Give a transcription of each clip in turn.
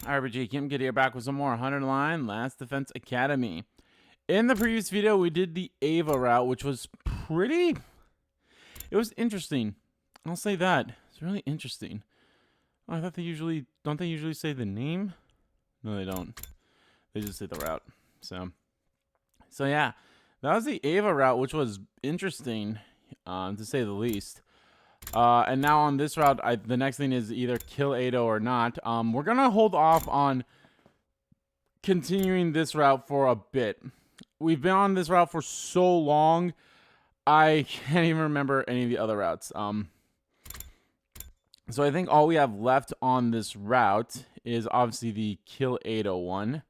RPG Kim Kid here, back with some more 100 line Last Defense Academy. In the previous video, we did the Ava route, which was it was interesting. I'll say that. It's really interesting. Oh, I thought don't they usually say the name? No, they don't. They just say the route. So yeah, that was the Ava route, which was interesting, to say the least. And now on this route, the next thing is either kill Ado or not. We're gonna hold off on continuing this route for a bit. We've been on this route for so long, I can't even remember any of the other routes. So I think all we have left on this route is obviously the kill Ado one.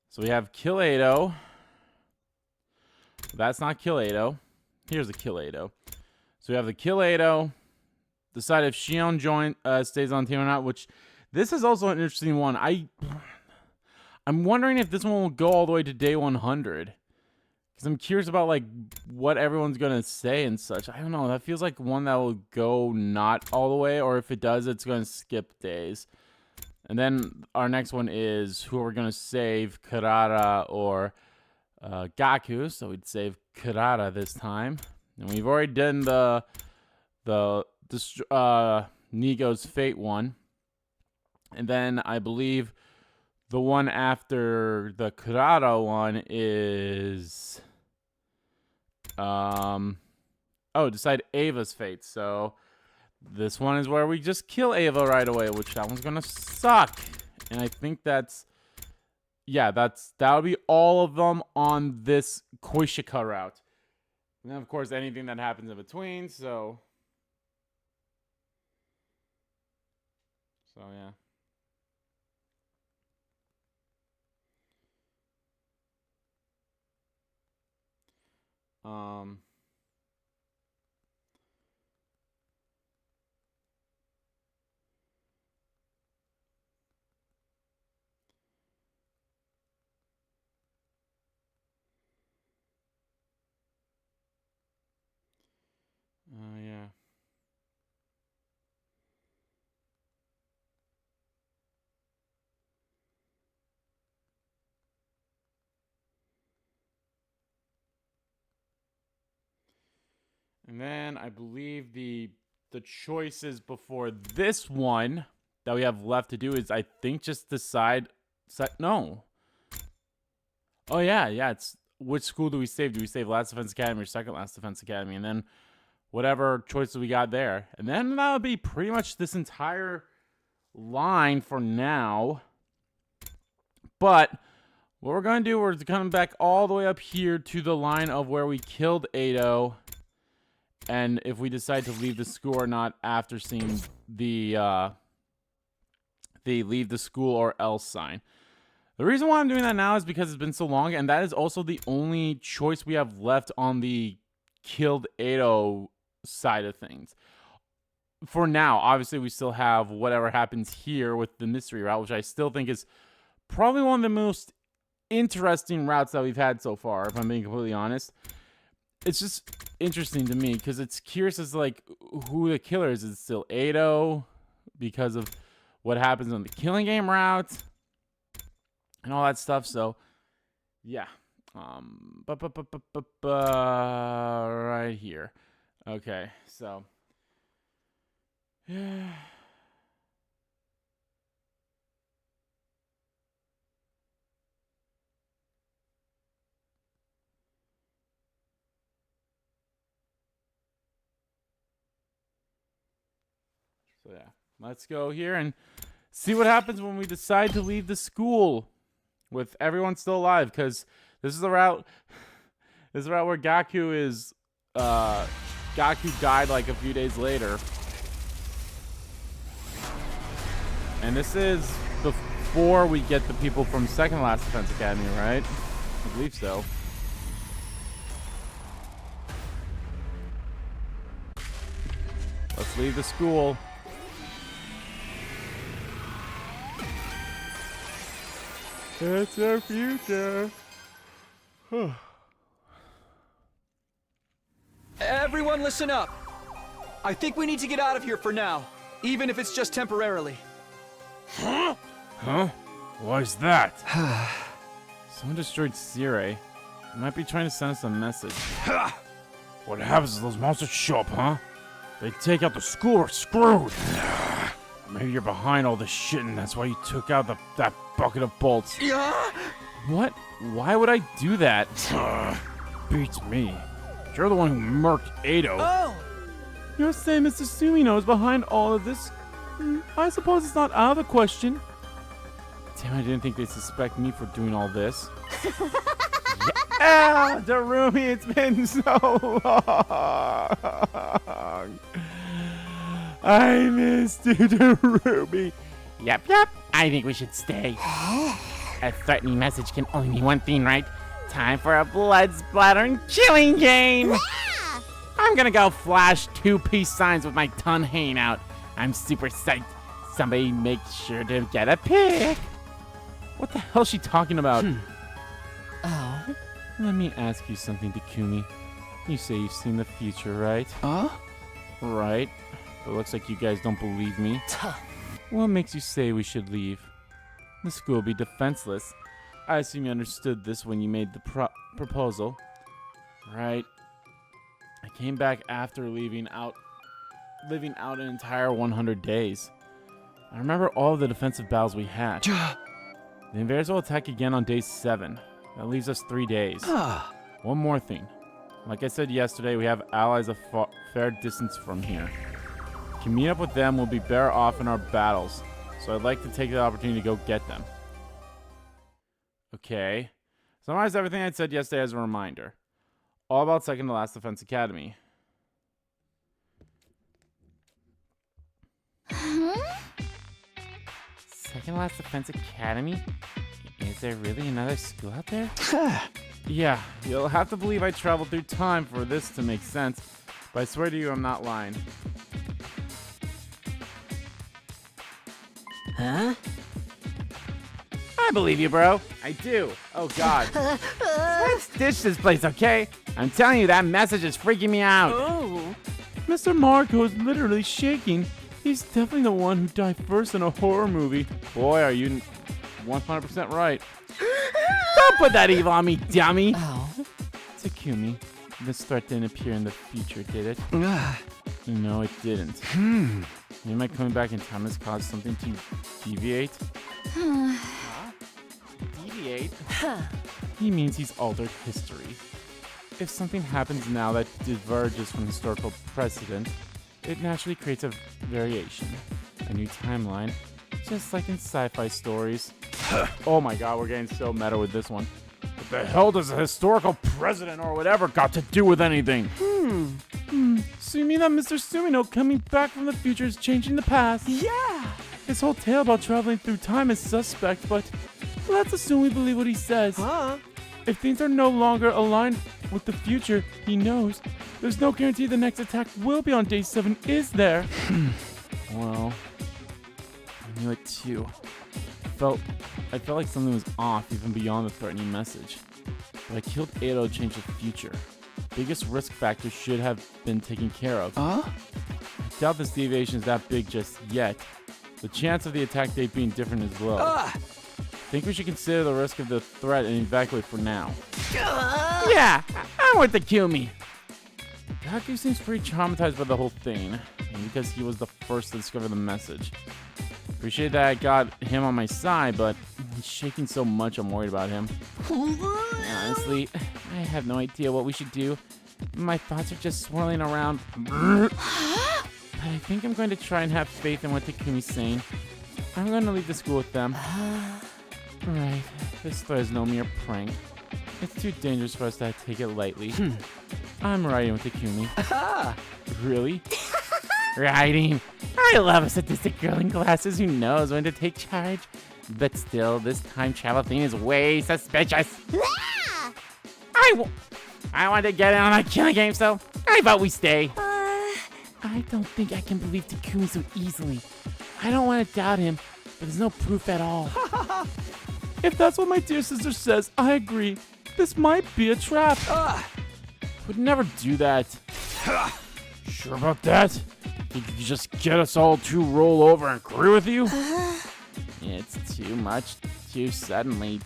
So we have kill Ado. That's not kill Ado. Here's the kill Ado. So we have the kill Ado. Decide if Shion stays on team or not, which this is also an interesting one. I'm wondering if this one will go all the way to day 100. Because I'm curious about like what everyone's gonna say and such. I don't know. That feels like one that will go not all the way, or if it does, it's gonna skip days. And then our next one is who are we gonna save, Karara or Gaku. So we'd save Karara this time. And we've already done the Nigo's Fate one. And then I believe the one after the Karara one is decide Ava's Fate. So this one is where we just kill Ava right away, which that one's gonna suck. And I think that'll be all of them on this Koishika route. And then of course anything that happens in between, so yeah. Yeah. And then I believe the choices before this one that we have left to do is, I think, just no. Oh yeah, it's which school do we save? Do we save Last Defense Academy or Second Last Defense Academy? And then whatever choices we got there. And then that would be pretty much this entire line for now. But what we're going to do, we're coming back all the way up here to the line of where we killed Ado. And if we decide to leave the school or not after seeing the leave the school or else sign. The reason why I'm doing that now is because it's been so long, and that is also the only choice we have left on the killed Ado side of things. For now, obviously we still have whatever happens here with the mystery route, which I still think is probably one of the most interesting routes that we've had so far, if I'm being completely honest. It's just interesting to me because it's curious as to like who the killer is. Is it still Ado because of what happens on the killing game route and all that stuff? So yeah, right here. Okay, so yeah. So yeah, let's go here and see what happens when we decide to leave the school with everyone still alive. Because this is the route. This is the route where Gaku is. Gaku died like a few days later, and this is before we get the people from Second Last Defense Academy, right? I believe so. Let's leave the school. It's our future. Everyone listen up. I think we need to get out of here for now, even if it's just temporarily. Huh? Huh? Why's that? Someone destroyed Sirei. They might be trying to send us a message. What happens is those monsters show up, huh? They take out the school, we're screwed. Maybe you're behind all this shit and that's why you took out that bucket of bolts. What? Why would I do that? Beats me. You're the one who murked Ado. Oh! You're saying Mr. Sumino is behind all of this? I suppose it's not out of the question. Damn, I didn't think they'd suspect me for doing all this. Yeah, Darumi, it's been so long. I missed you, Darumi. Yep. I think we should stay. A threatening message can only mean one thing, right? Time for a blood-splattering killing game! I'm gonna go flash 2 peace signs with my tongue hanging out. I'm super psyched. Somebody make sure to get a pic. What the hell is she talking about? Oh? Let me ask you something, Takumi. You say you've seen the future, right? Right. But it looks like you guys don't believe me. What makes you say we should leave? The school will be defenseless. I assume you understood this when you made the proposal. Right. I came back after living out an entire 100 days. I remember all of the defensive battles we had. The invaders will attack again on day 7. That leaves us 3 days. One more thing. Like I said yesterday, we have allies a fair distance from here. If we can meet up with them, we'll be better off in our battles. So I'd like to take the opportunity to go get them. Okay. Summarize everything I said yesterday as a reminder. All about Second to Last Defense Academy. Second Last Defense Academy? Is there really another school out there? Yeah, you'll have to believe I traveled through time for this to make sense. But I swear to you, I'm not lying. Huh? I believe you, bro. I do. Oh, God. Let's ditch this place, okay? I'm telling you, that message is freaking me out. Oh! Mr. Marco is literally shaking. He's definitely the one who died first in a horror movie. Boy, are you 100% right. Don't put that evil on me, dummy. Oh. Takumi, this threat didn't appear in the future, did it? No, it didn't. Maybe my coming back in time has caused something to deviate? Deviate? He means he's altered history. If something happens now that diverges from historical precedent, it naturally creates a variation, a new timeline, just like in sci-fi stories. Oh my god, we're getting so meta with this one. What the hell does a historical precedent or whatever got to do with anything? So you mean that Mr. Sumino coming back from the future is changing the past? Yeah! His whole tale about traveling through time is suspect, but let's assume we believe what he says. Huh? If things are no longer aligned with the future he knows, there's no guarantee the next attack will be on day 7, is there? Well, I knew it too. I felt like something was off even beyond the threatening message. But I killed Ado to change the future. Biggest risk factor should have been taken care of. I doubt this deviation is that big just yet. The chance of the attack date being different is low. I think we should consider the risk of the threat and evacuate for now. Yeah, I'm with the Takumi. Haku seems pretty traumatized by the whole thing, and because he was the first to discover the message. Appreciate that I got him on my side, but he's shaking so much I'm worried about him. Honestly, I have no idea what we should do. My thoughts are just swirling around. But I think I'm going to try and have faith in what Takumi's saying. I'm going to leave the school with them. Right, this threat is no mere prank. It's too dangerous for us to take it lightly. I'm riding with Takumi. Really? Riding. I love a sadistic girl in glasses who knows when to take charge. But still, this time travel thing is way suspicious. I want to get in on that killing game, so I vote we stay. I don't think I can believe Takumi so easily. I don't want to doubt him, but there's no proof at all. If that's what my dear sister says, I agree. This might be a trap. Would never do that. Sure about that? Think you could just get us all to roll over and agree with you? It's too much too suddenly.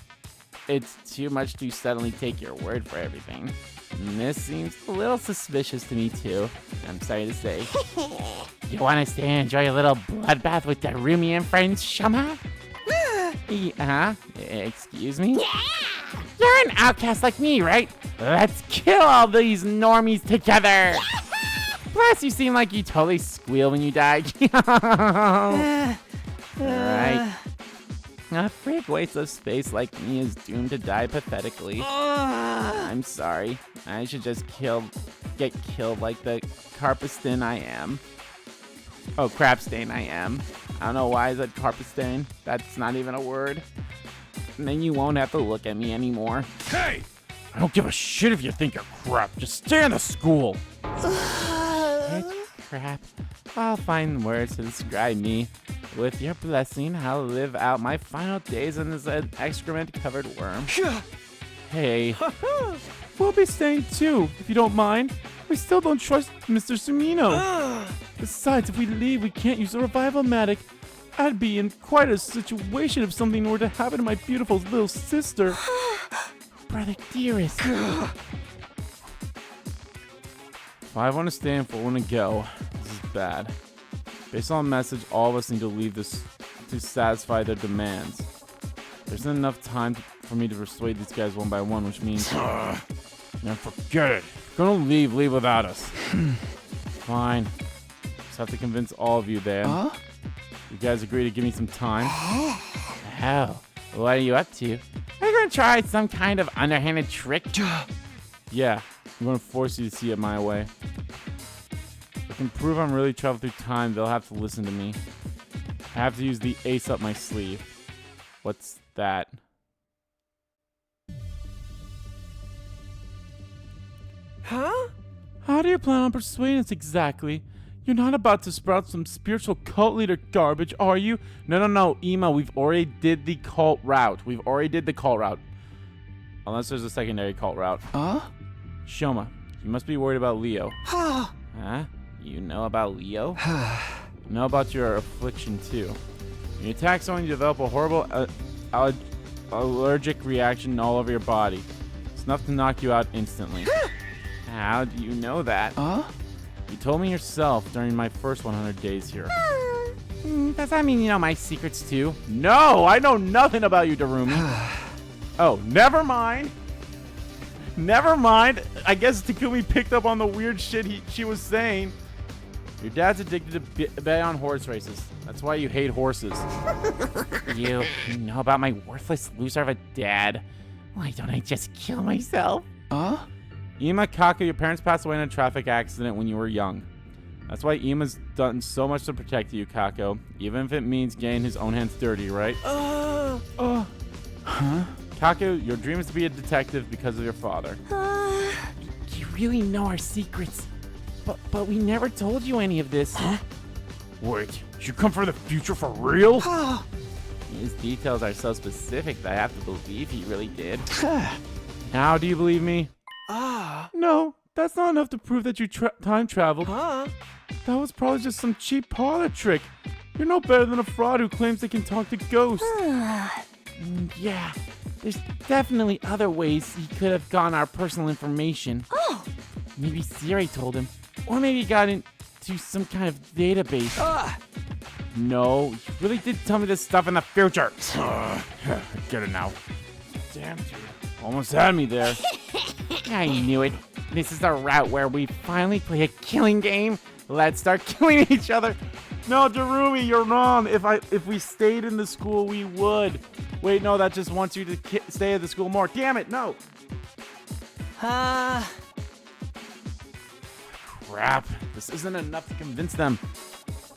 It's too much to suddenly take your word for everything. And this seems a little suspicious to me too, I'm sorry to say. You want to stay and enjoy a little bloodbath with Darumi and friends, Shama? Excuse me? Yeah! You're an outcast like me, right? Let's kill all these normies together! Plus, you seem like you totally squeal when you die. Alright. A freak waste of space like me is doomed to die pathetically. I'm sorry. I should just get killed like the carpestin I am. Oh, crapstain I am. I don't know why I said carpestin. That's not even a word. And then you won't have to look at me anymore. Hey! I don't give a shit if you think you're crap. Just stay in the school. It's crap. I'll find words to describe me. With your blessing, I'll live out my final days in this excrement-covered worm. Hey. We'll be staying too, if you don't mind. We still don't trust Mr. Sumino. Besides, if we leave, we can't use the revival matic. I'd be in quite a situation if something were to happen to my beautiful little sister. Brother dearest. If I want to stay and if I want to go, this is bad. Based on the message, all of us need to leave this to satisfy their demands. There isn't enough time for me to persuade these guys one by one, which means... Now forget it. If you're gonna leave without us. Fine. Just have to convince all of you there. You guys agree to give me some time? Oh, what are you up to? Are you gonna try some kind of underhanded trick? Yeah, I'm gonna force you to see it my way. If I can prove I'm really traveling through time, they'll have to listen to me. I have to use the ace up my sleeve. What's that? Huh? How do you plan on persuading us exactly? You're not about to sprout some spiritual cult leader garbage, are you? No, Ema, we've already did the cult route. Unless there's a secondary cult route. Shoma, you must be worried about Leo. Huh? You know about Leo? Know about your affliction, too. When you attack someone, you develop a horrible allergic reaction all over your body. It's enough to knock you out instantly. How do you know that? You told me yourself during my first 100 days here. Does that mean you know my secrets too? No, I know nothing about you, Darumi. Oh, never mind. I guess Takumi picked up on the weird shit she was saying. Your dad's addicted to bet on horse races. That's why you hate horses. You know about my worthless loser of a dad? Why don't I just kill myself? Ema, Kaka, your parents passed away in a traffic accident when you were young. That's why Ema's done so much to protect you, Kako. Even if it means getting his own hands dirty, right? Kako, your dream is to be a detective because of your father. You really know our secrets. But we never told you any of this. Wait, you come from the future for real? His details are so specific that I have to believe he really did. Now do you believe me? No, that's not enough to prove that you time traveled. That was probably just some cheap parlor trick. You're no better than a fraud who claims they can talk to ghosts. Yeah, there's definitely other ways he could have gotten our personal information. Maybe Sirei told him. Or maybe he got into some kind of database. No, you really did tell me this stuff in the future. I get it now. Damn, dude. Almost had me there. I knew it. This is the route where we finally play a killing game. Let's start killing each other. No, Darumi, you're wrong. If we stayed in the school, we would. Wait, no, that just wants you to stay at the school more. Damn it, no. Crap. This isn't enough to convince them.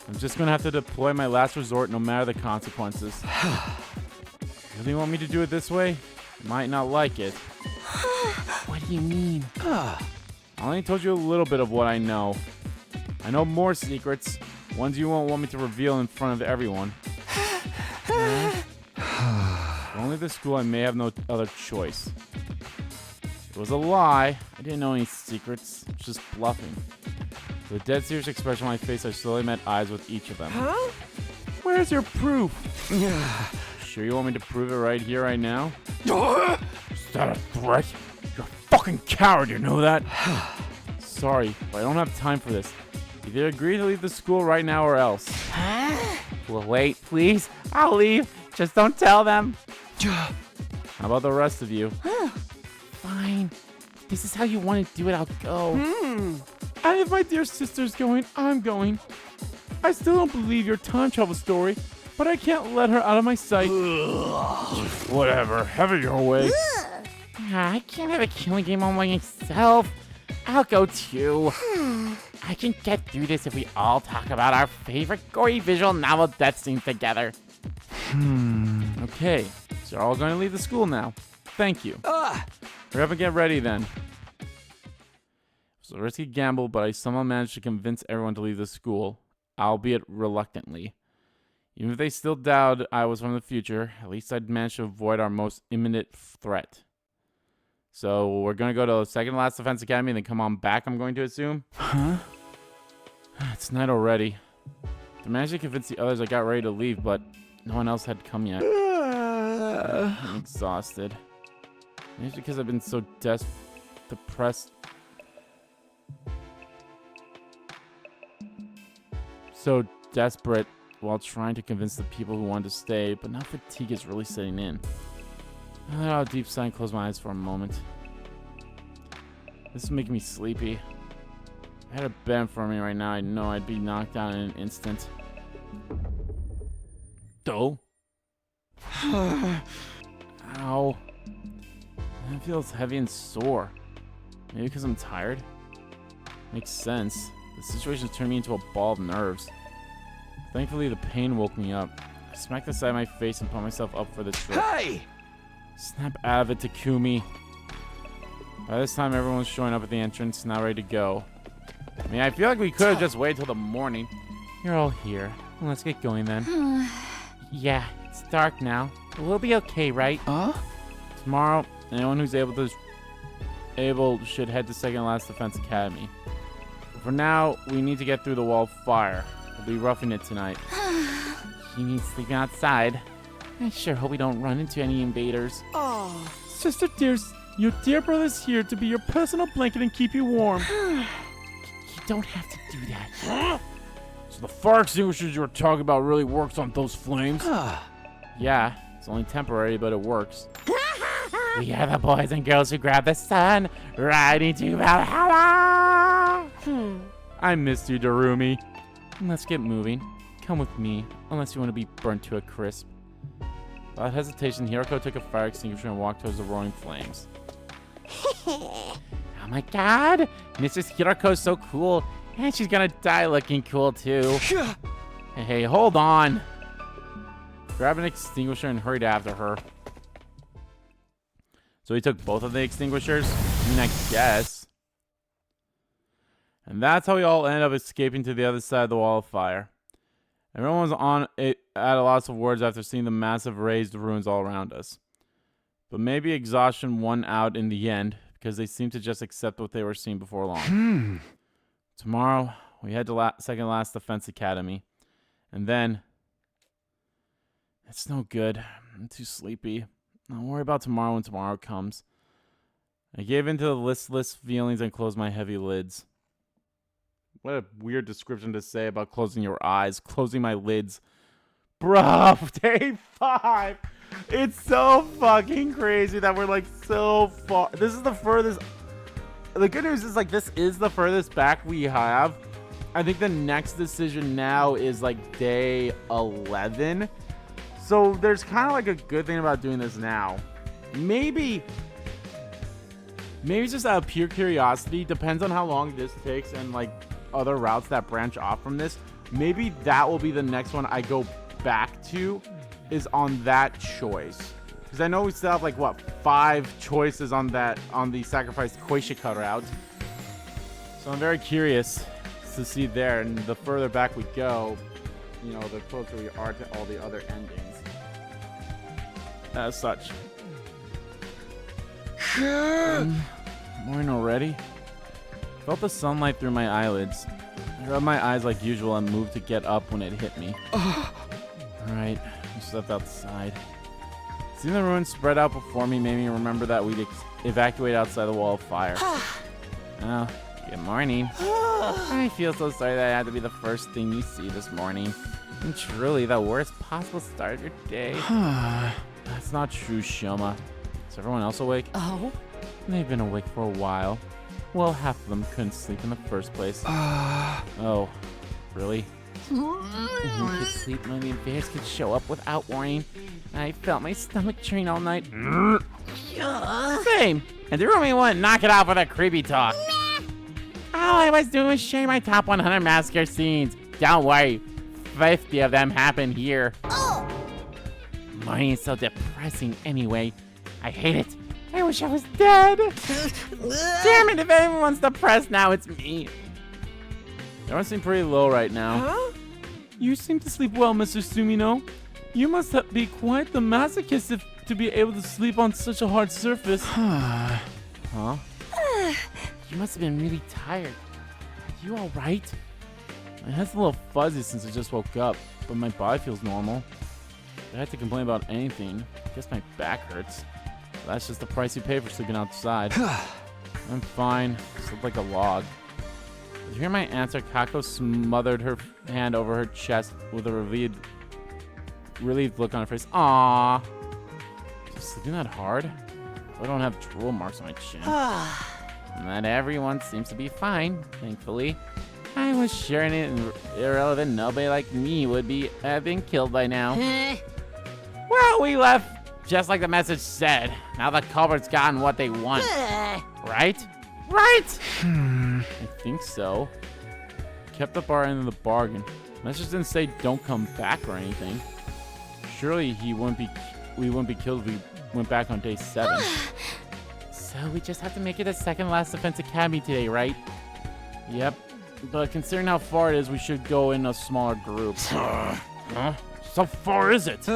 I'm just gonna have to deploy my last resort no matter the consequences. Really want me to do it this way? You might not like it. What do you mean? I only told you a little bit of what I know. I know more secrets, ones you won't want me to reveal in front of everyone. If only the school, I may have no other choice. It was a lie. I didn't know any secrets. It's just bluffing. With a dead serious expression on my face, I slowly met eyes with each of them. Huh? Where Where's your proof? Sure you want me to prove it right here, right now? Is that a threat? You're a fucking coward, you know that? Sorry, but I don't have time for this. Either agree to leave the school right now or else. Well, wait, please. I'll leave. Just don't tell them. How about the rest of you? Fine. If this is how you want to do it, I'll go. And if my dear sister's going, I'm going. I still don't believe your time travel story, but I can't let her out of my sight. Whatever, have it your way. I can't have a killing game on myself. I'll go too. I can get through this if we all talk about our favorite gory visual novel death scenes together. Okay, so you're all going to leave the school now. Thank you. Hurry up and get ready then. It was a risky gamble, but I somehow managed to convince everyone to leave the school, albeit reluctantly. Even if they still doubted I was from the future, at least I'd managed to avoid our most imminent threat. So we're going to go to the second last defense academy and then come on back, I'm going to assume. Huh? It's night already. I managed to convince the others I got ready to leave, but no one else had come yet. I'm exhausted. Maybe it's because I've been so depressed. So desperate while trying to convince the people who wanted to stay, but now fatigue is really setting in. I let out a deep sigh and close my eyes for a moment. This is making me sleepy. If I had a bed for me right now, I know I'd be knocked out in an instant. Dough? Ow. It feels heavy and sore. Maybe because I'm tired? Makes sense. The situation's turned me into a ball of nerves. Thankfully, the pain woke me up. I smacked the side of my face and put myself up for the trip. Hey! Snap out of it, Takumi. By this time, everyone's showing up at the entrance, now ready to go. I mean, I feel like we could have just waited till the morning. You're all here. Let's get going then. Yeah, it's dark now. But we'll be okay, right? Tomorrow, anyone who's able should head to Second Last Defense Academy. But for now, we need to get through the wall of fire. We'll be roughing it tonight. You need sleeping outside. I sure hope we don't run into any invaders. Sister dears, your dear brother's here to be your personal blanket and keep you warm. You don't have to do that. So the fire extinguishers you were talking about really works on those flames? Yeah, it's only temporary, but it works. We are the boys and girls who grab the sun, riding to Valhalla. I missed you, Darumi. Let's get moving. Come with me, unless you want to be burnt to a crisp. Without hesitation, Hiroko took a fire extinguisher and walked towards the roaring flames. Oh my god! Mrs. Hiroko's so cool, and she's gonna die looking cool too. Hey, hold on! Grabbed an extinguisher and hurried after her. So he took both of the extinguishers? I mean, I guess. And that's how we all ended up escaping to the other side of the wall of fire. Everyone was on it at a loss of words after seeing the massive raised ruins all around us. But maybe exhaustion won out in the end, because they seemed to just accept what they were seeing before long. Tomorrow, we head to Second Last Defense Academy. And then... It's no good. I'm too sleepy. I'll worry about tomorrow when tomorrow comes. I gave in to the listless feelings and closed my heavy lids. What a weird description to say about closing your eyes. Closing my lids. Bruh, day 5. It's so fucking crazy that we're like so far. This is the furthest. The good news is like this is the furthest back we have. I think the next decision now is like day 11. So there's kind of like a good thing about doing this now. Maybe it's just out of pure curiosity. Depends on how long this takes and like other routes that branch off from this. Maybe that will be the next one I go back to, is on that choice. Because I know we still have like what 5 choices on the sacrificed Koishika route. So I'm very curious to see there, and the further back we go, you know, the closer we are to all the other endings. As such. Morning already? Felt the sunlight through my eyelids. I rubbed my eyes like usual and moved to get up when it hit me. Alright, we stepped outside. Seeing the ruins spread out before me made me remember that we'd evacuate outside the wall of fire. Oh, good morning. I feel so sorry that I had to be the first thing you see this morning. And truly the worst possible start of your day. That's not true, Shoma. Is everyone else awake? Oh? They've been awake for a while. Well, half of them couldn't sleep in the first place. Oh, really? Who could sleep when the invaders could show up without warning? I felt my stomach churning all night. Same. And the roommate wouldn't knock it off with a creepy talk. All I was doing was sharing my top 100 massacre scenes. Don't worry, 50 of them happen here. Morning is so depressing anyway. I hate it. I wish I was dead. Damn it, if everyone's depressed now, it's me. Everyone seem pretty low right now. Huh? You seem to sleep well, Mr. Sumino. You must be quite the masochist to be able to sleep on such a hard surface. Huh? You must have been really tired. Are you all right? My head's a little fuzzy since I just woke up, but my body feels normal. If I had to complain about anything, I guess my back hurts. But that's just the price you pay for sleeping outside. I'm fine. Sleep like a log. Did you hear my answer? Kako smothered her hand over her chest with a relieved look on her face. Aww. Is sleeping that hard? I don't have drool marks on my chin. Not everyone seems to be fine, thankfully. I was sure an irrelevant nobody like me would have been killed by now. Well, we left just like the message said. Now the culprits gotten what they want. Right? Right? I think so. Kept up our end of the bargain. Message didn't say don't come back or anything. Surely we wouldn't be killed if we went back on day 7. So we just have to make it the second last defense academy today, right? Yep. But considering how far it is, we should go in a smaller group. Huh? So far is it?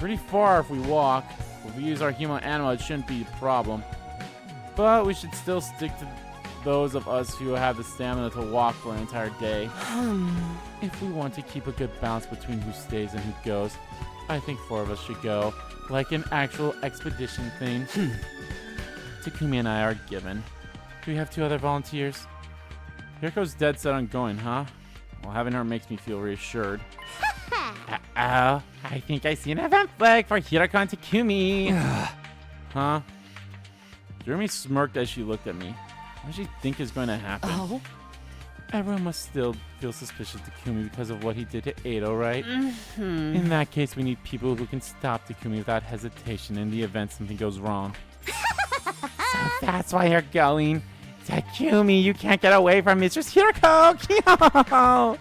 Pretty far if we walk. If we use our Hemoanima, it shouldn't be a problem. But we should still stick to those of us who have the stamina to walk for an entire day. If we want to keep a good balance between who stays and who goes, I think 4 of us should go. Like an actual expedition thing. Takumi and I are given. Do we have 2 other volunteers? Hiriko's dead set on going, huh? Well, having her makes me feel reassured. Uh-oh. I think I see an event flag for Hiriko and Takumi. Huh? Jeremy smirked as she looked at me. What does she think is going to happen? Oh? Everyone must still feel suspicious of Takumi because of what he did to Edo, right? In that case, we need people who can stop Takumi without hesitation in the event something goes wrong. So that's why you're going. Takumi, you can't get away from Mistress Hiriko.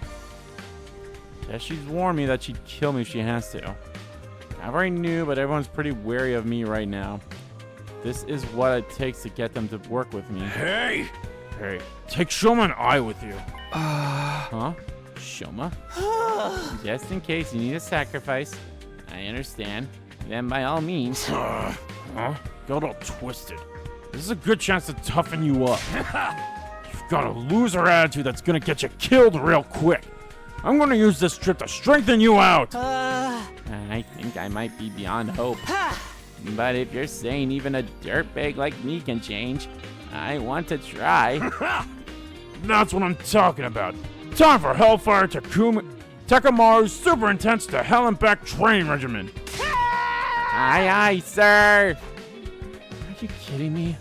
Yeah, she's warned me that she'd kill me if she has to. I already knew, but everyone's pretty wary of me right now. This is what it takes to get them to work with me. Hey! Hey, take Shoma and I with you. Huh? Shoma? Just in case you need a sacrifice. I understand. Then by all means. Huh? Got all twisted. This is a good chance to toughen you up. You've got a loser attitude that's gonna get you killed real quick. I'm gonna use this trip to strengthen you out. I think I might be beyond hope. But if you're saying even a dirtbag like me can change, I want to try. That's what I'm talking about. Time for Hellfire Takamaru's super intense to Hell and Back training regimen. Aye, aye, sir. Are you kidding me?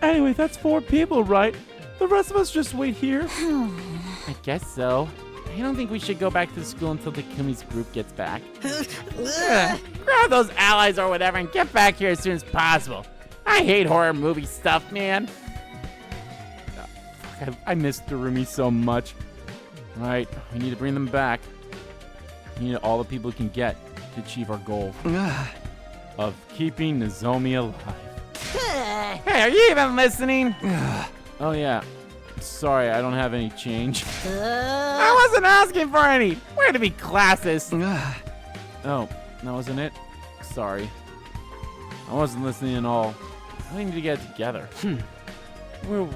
Anyway, that's 4 people, right? The rest of us just wait here. I guess so. I don't think we should go back to school until Takumi's group gets back. Grab those allies or whatever and get back here as soon as possible. I hate horror movie stuff, man. Fuck, I miss Darumi so much. Alright, we need to bring them back. We need all the people we can get to achieve our goal of keeping Nozomi alive. Hey, are you even listening? Oh yeah. Sorry, I don't have any change. I wasn't asking for any. Way to be classist. Oh, that wasn't it? Sorry. I wasn't listening at all. We need to get it together. We're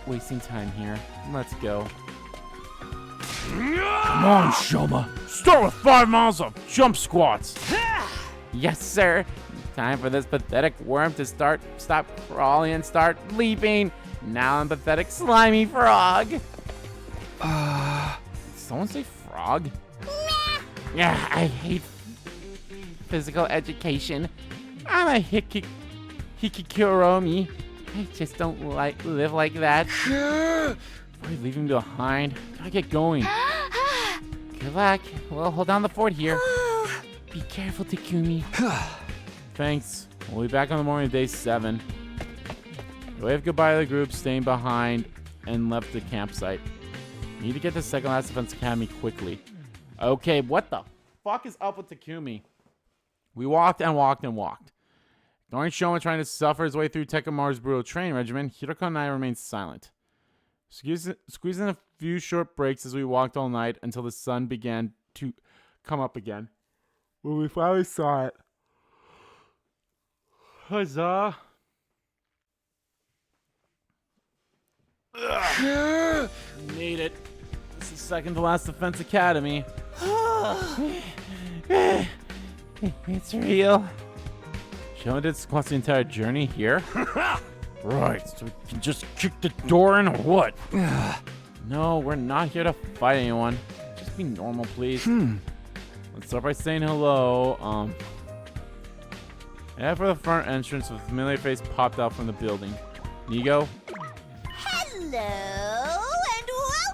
wasting time here. Let's go. Come on, Shoma. Start with 5 miles of jump squats. Yes, sir. Time for this pathetic worm to stop crawling and start leaping. Now I'm pathetic slimy frog. Did someone say frog? Yeah, I hate physical education. I'm a hikikuromi. I just don't live like that. Before you leave him behind, gotta get going. Good luck. We'll hold down the fort here. Be careful, Takumi. Thanks. We'll be back on the morning of day 7. We waved goodbye to the group, staying behind, and left the campsite. We need to get to Second Last Defense Academy quickly. Okay, what the fuck is up with Takumi? We walked and walked and walked. Ignoring Shoma trying to suffer his way through Tekamaru's brutal training regimen, Hiroko and I remained silent. Squeezing a few short breaks as we walked all night until the sun began to come up again. When we finally saw it. Huzzah! Made it. This is Second to Last Defense Academy. It's real. Shoma did squats the entire journey here? Right, so we can just kick the door in or what? No, we're not here to fight anyone. Just be normal, please. Let's start by saying hello. Head for the front entrance, a familiar face popped out from the building. Nigo? Hello, and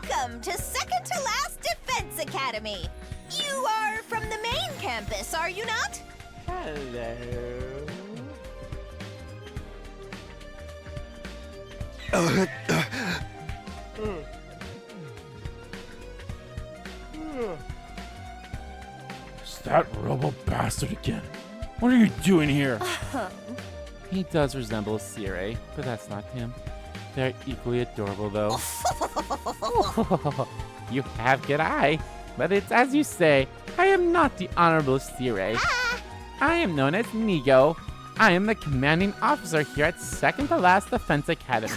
welcome to Second to Last Defense Academy. You are from the main campus, are you not? Hello. Is that robo bastard again? What are you doing here? He does resemble a Sirei, but that's not him. They're equally adorable, though. You have good eye, but it's as you say. I am not the Honorable Sirei. I am known as Nigo. I am the commanding officer here at Second to Last Defense Academy.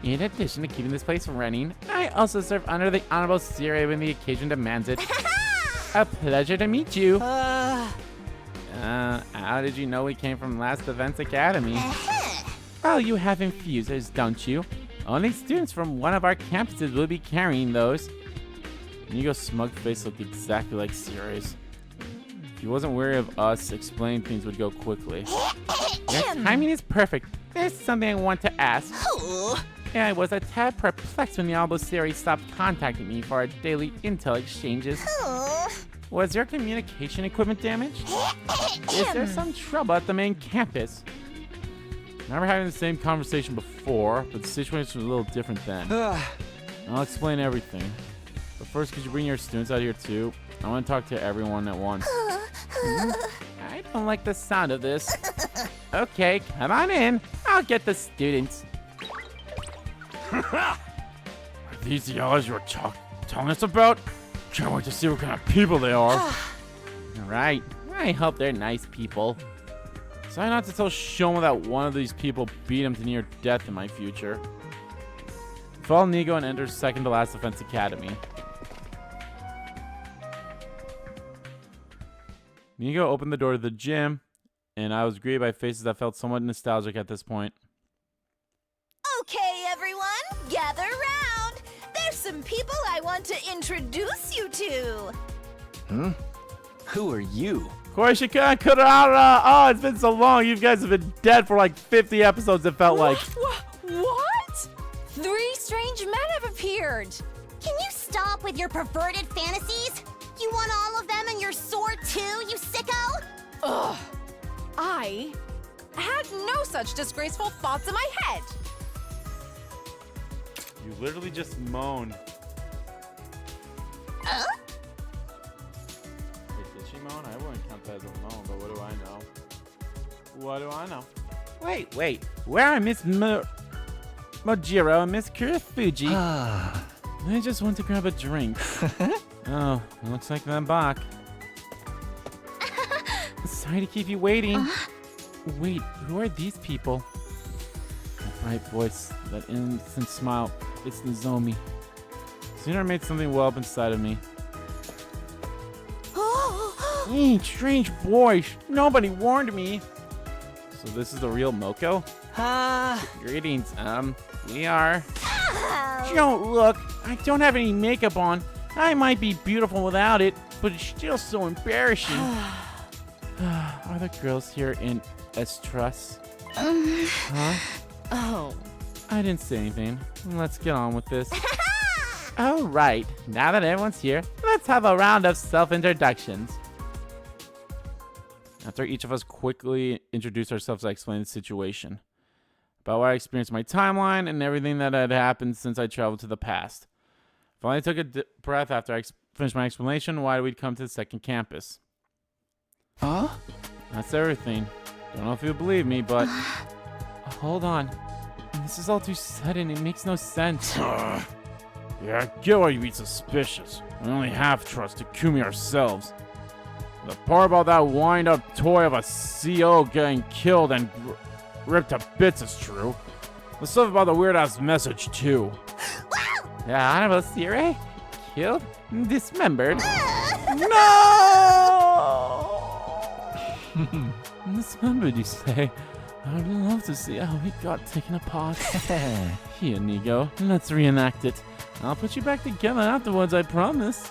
In addition to keeping this place running, I also serve under the Honorable Sirei when the occasion demands it. A pleasure to meet you. How did you know we came from Last Defense Academy? Well, you have infusers, don't you? Only students from one of our campuses will be carrying those. Nigo's smug face looked exactly like Sirei's. If he wasn't wary of us, explaining things would go quickly. Your timing is perfect. There's something I want to ask. Yeah, I was a tad perplexed when the Honorable Sirei stopped contacting me for our daily intel exchanges. Was your communication equipment damaged? Is there some trouble at the main campus? I remember having the same conversation before, but the situation was a little different then. I'll explain everything. But first, could you bring your students out here too? I want to talk to everyone at once. I don't like the sound of this. Okay, come on in. I'll get the students. Are these the allies you were telling us about? Can't wait to see what kind of people they are. Alright, I hope they're nice people. Try not to tell Shoma that one of these people beat him to near death in my future. Follow Nigo and enter Second to Last Defense Academy. Nigo opened the door to the gym, and I was greeted by faces that felt somewhat nostalgic at this point. Okay, everyone, gather round. There's some people I want to introduce you to. Who are you? Koishika Kurara! Oh, it's been so long. You guys have been dead for like 50 episodes, it felt like. What? 3 strange men have appeared. Can you stop with your perverted fantasies? You want all of them and your sword too, you sicko? Ugh. I had no such disgraceful thoughts in my head. You literally just moaned. Wait, did she moan? I wouldn't count that as a moan, but what do I know? What do I know? Wait. Where are Miss Mojiro and Miss Kurifuji? I just went to grab a drink. Oh, looks like they're back. Sorry to keep you waiting. Wait, who are these people? That bright voice, that innocent smile, it's Nozomi. Sooner I made something well up inside of me. Strange voice. Nobody warned me. So this is the real Moko? Greetings, we are. Don't look. I don't have any makeup on. I might be beautiful without it, but it's still so embarrassing. Are the girls here in Estrus? Huh? Oh. I didn't say anything. Let's get on with this. All right. Now that everyone's here, let's have a round of self-introductions. After each of us quickly introduce ourselves, I explain the situation. About what I experienced in my timeline and everything that had happened since I traveled to the past. Finally took a breath after I finished my explanation why we'd come to the second campus. Huh? That's everything. Don't know if you believe me, but... hold on. This is all too sudden. It makes no sense. Yeah, I get why you'd be suspicious. We only half trust Takumi ourselves. The part about that wind-up toy of a CO getting killed and ripped to bits is true. The stuff about the weird-ass message, too. The Honorable Sirei? Killed? Dismembered? Dismembered, you say? I would love to see how he got taken apart. Here, Nigo. Let's reenact it. I'll put you back together afterwards, I promise.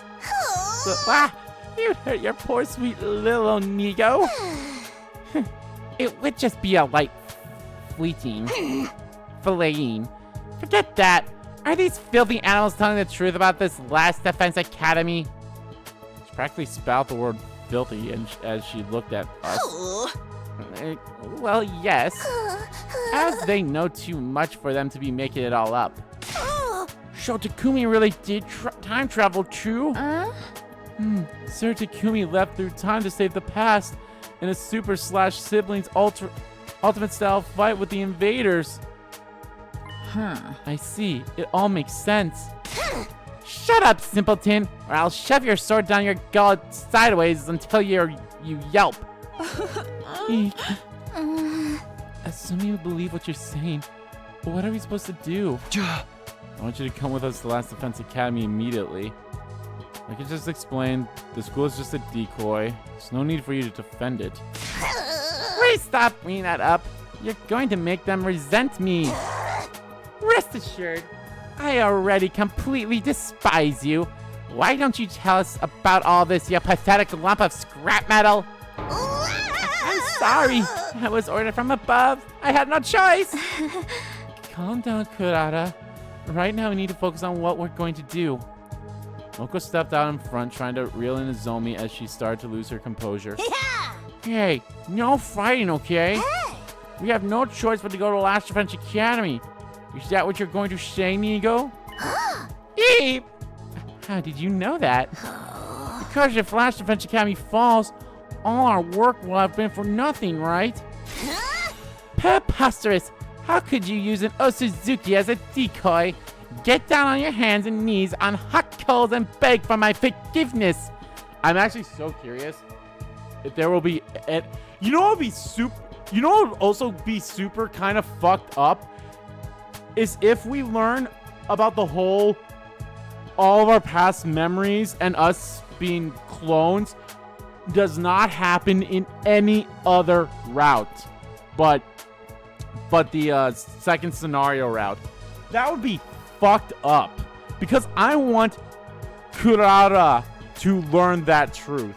You hurt your poor sweet little Nigo. It would just be a light fleeting. Filleting. Forget that. Are these filthy animals telling the truth about this last Defense Academy? She practically spout the word filthy as she looked at us. Well, yes. As they know too much for them to be making it all up. So Takumi really did time travel too? Sir Takumi left through time to save the past in a Super Slash Siblings Ultimate style fight with the invaders. I see. It all makes sense. Shut up, simpleton, or I'll shove your sword down your gullet sideways until you yelp. Assuming you believe what you're saying, but what are we supposed to do? I want you to come with us to Last Defense Academy immediately. I can just explain, the school is just a decoy. There's no need for you to defend it. Please stop bringing that up. You're going to make them resent me. Rest assured, I already completely despise you. Why don't you tell us about all this, you pathetic lump of scrap metal? I'm sorry. I was ordered from above. I had no choice. Calm down, Kurata. Right now we need to focus on what we're going to do. Moko stepped out in front, trying to reel in Nozomi as she started to lose her composure. Hey, no fighting, okay? We have no choice but to go to Last Defense Academy. Is that what you're going to say, Nigo? Eep! How did you know that? Because if Last Defense Academy falls, all our work will have been for nothing, right? Preposterous! How could you use an Osuzuki as a decoy? Get down on your hands and knees on hot coals and beg for my forgiveness. I'm actually so curious if there will be... You know what would be super... You know what would also be super kind of fucked up? Is if we learn about the whole... all of our past memories and us being clones does not happen in any other route. But the second scenario route. That would be fucked up. Because I want Kurara to learn that truth.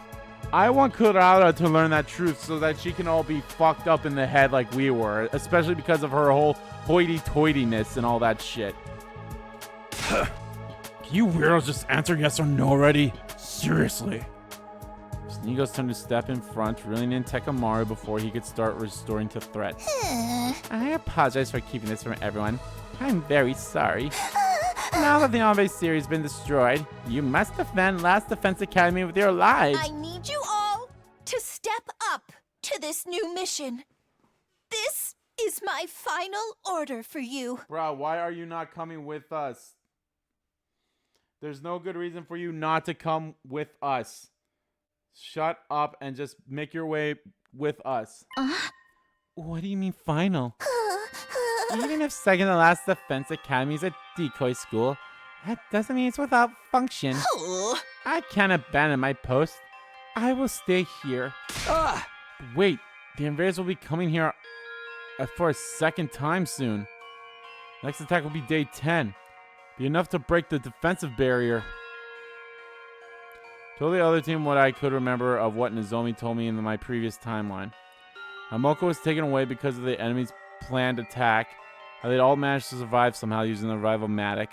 I want Kurara to learn that truth so that she can all be fucked up in the head like we were. Especially because of her whole hoity-toityness and all that shit. Can you weirdos just answer yes or no already? Seriously. Nigo's turn to step in front, reeling in Tekamaru before he could start restoring to threats. I apologize for keeping this from everyone. I'm very sorry. Now that the Anbe series has been destroyed, you must defend Last Defense Academy with your lives. I need you all to step up to this new mission. This is my final order for you. Bruh, why are you not coming with us? There's no good reason for you not to come with us. Shut up and just make your way with us. What do you mean final? Even if second to last Defense Academy is a decoy school, That doesn't mean it's without function. Ooh. I can't abandon my post. I will stay here. Ah! Wait, the invaders will be coming here for a second time soon. Next attack will be day 10. Be enough to break the defensive barrier. Told the other team what I could remember of what Nozomi told me in my previous timeline. Hamoko was taken away because of the enemy's planned attack. How they'd all managed to survive somehow using the Rival-Matic.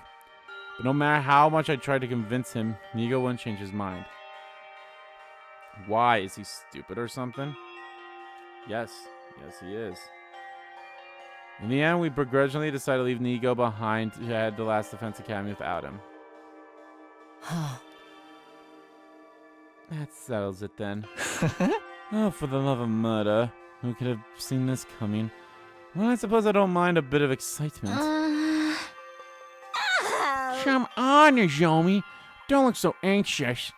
But no matter how much I tried to convince him, Nigo wouldn't change his mind. Why? Is he stupid or something? Yes. Yes, he is. In the end, we begrudgingly decided to leave Nigo behind to head to Last Defense Academy without him. That settles it then. Oh, for the love of murder. Who could have seen this coming? Well, I suppose I don't mind a bit of excitement. Oh. Come on, Nozomi. Don't look so anxious.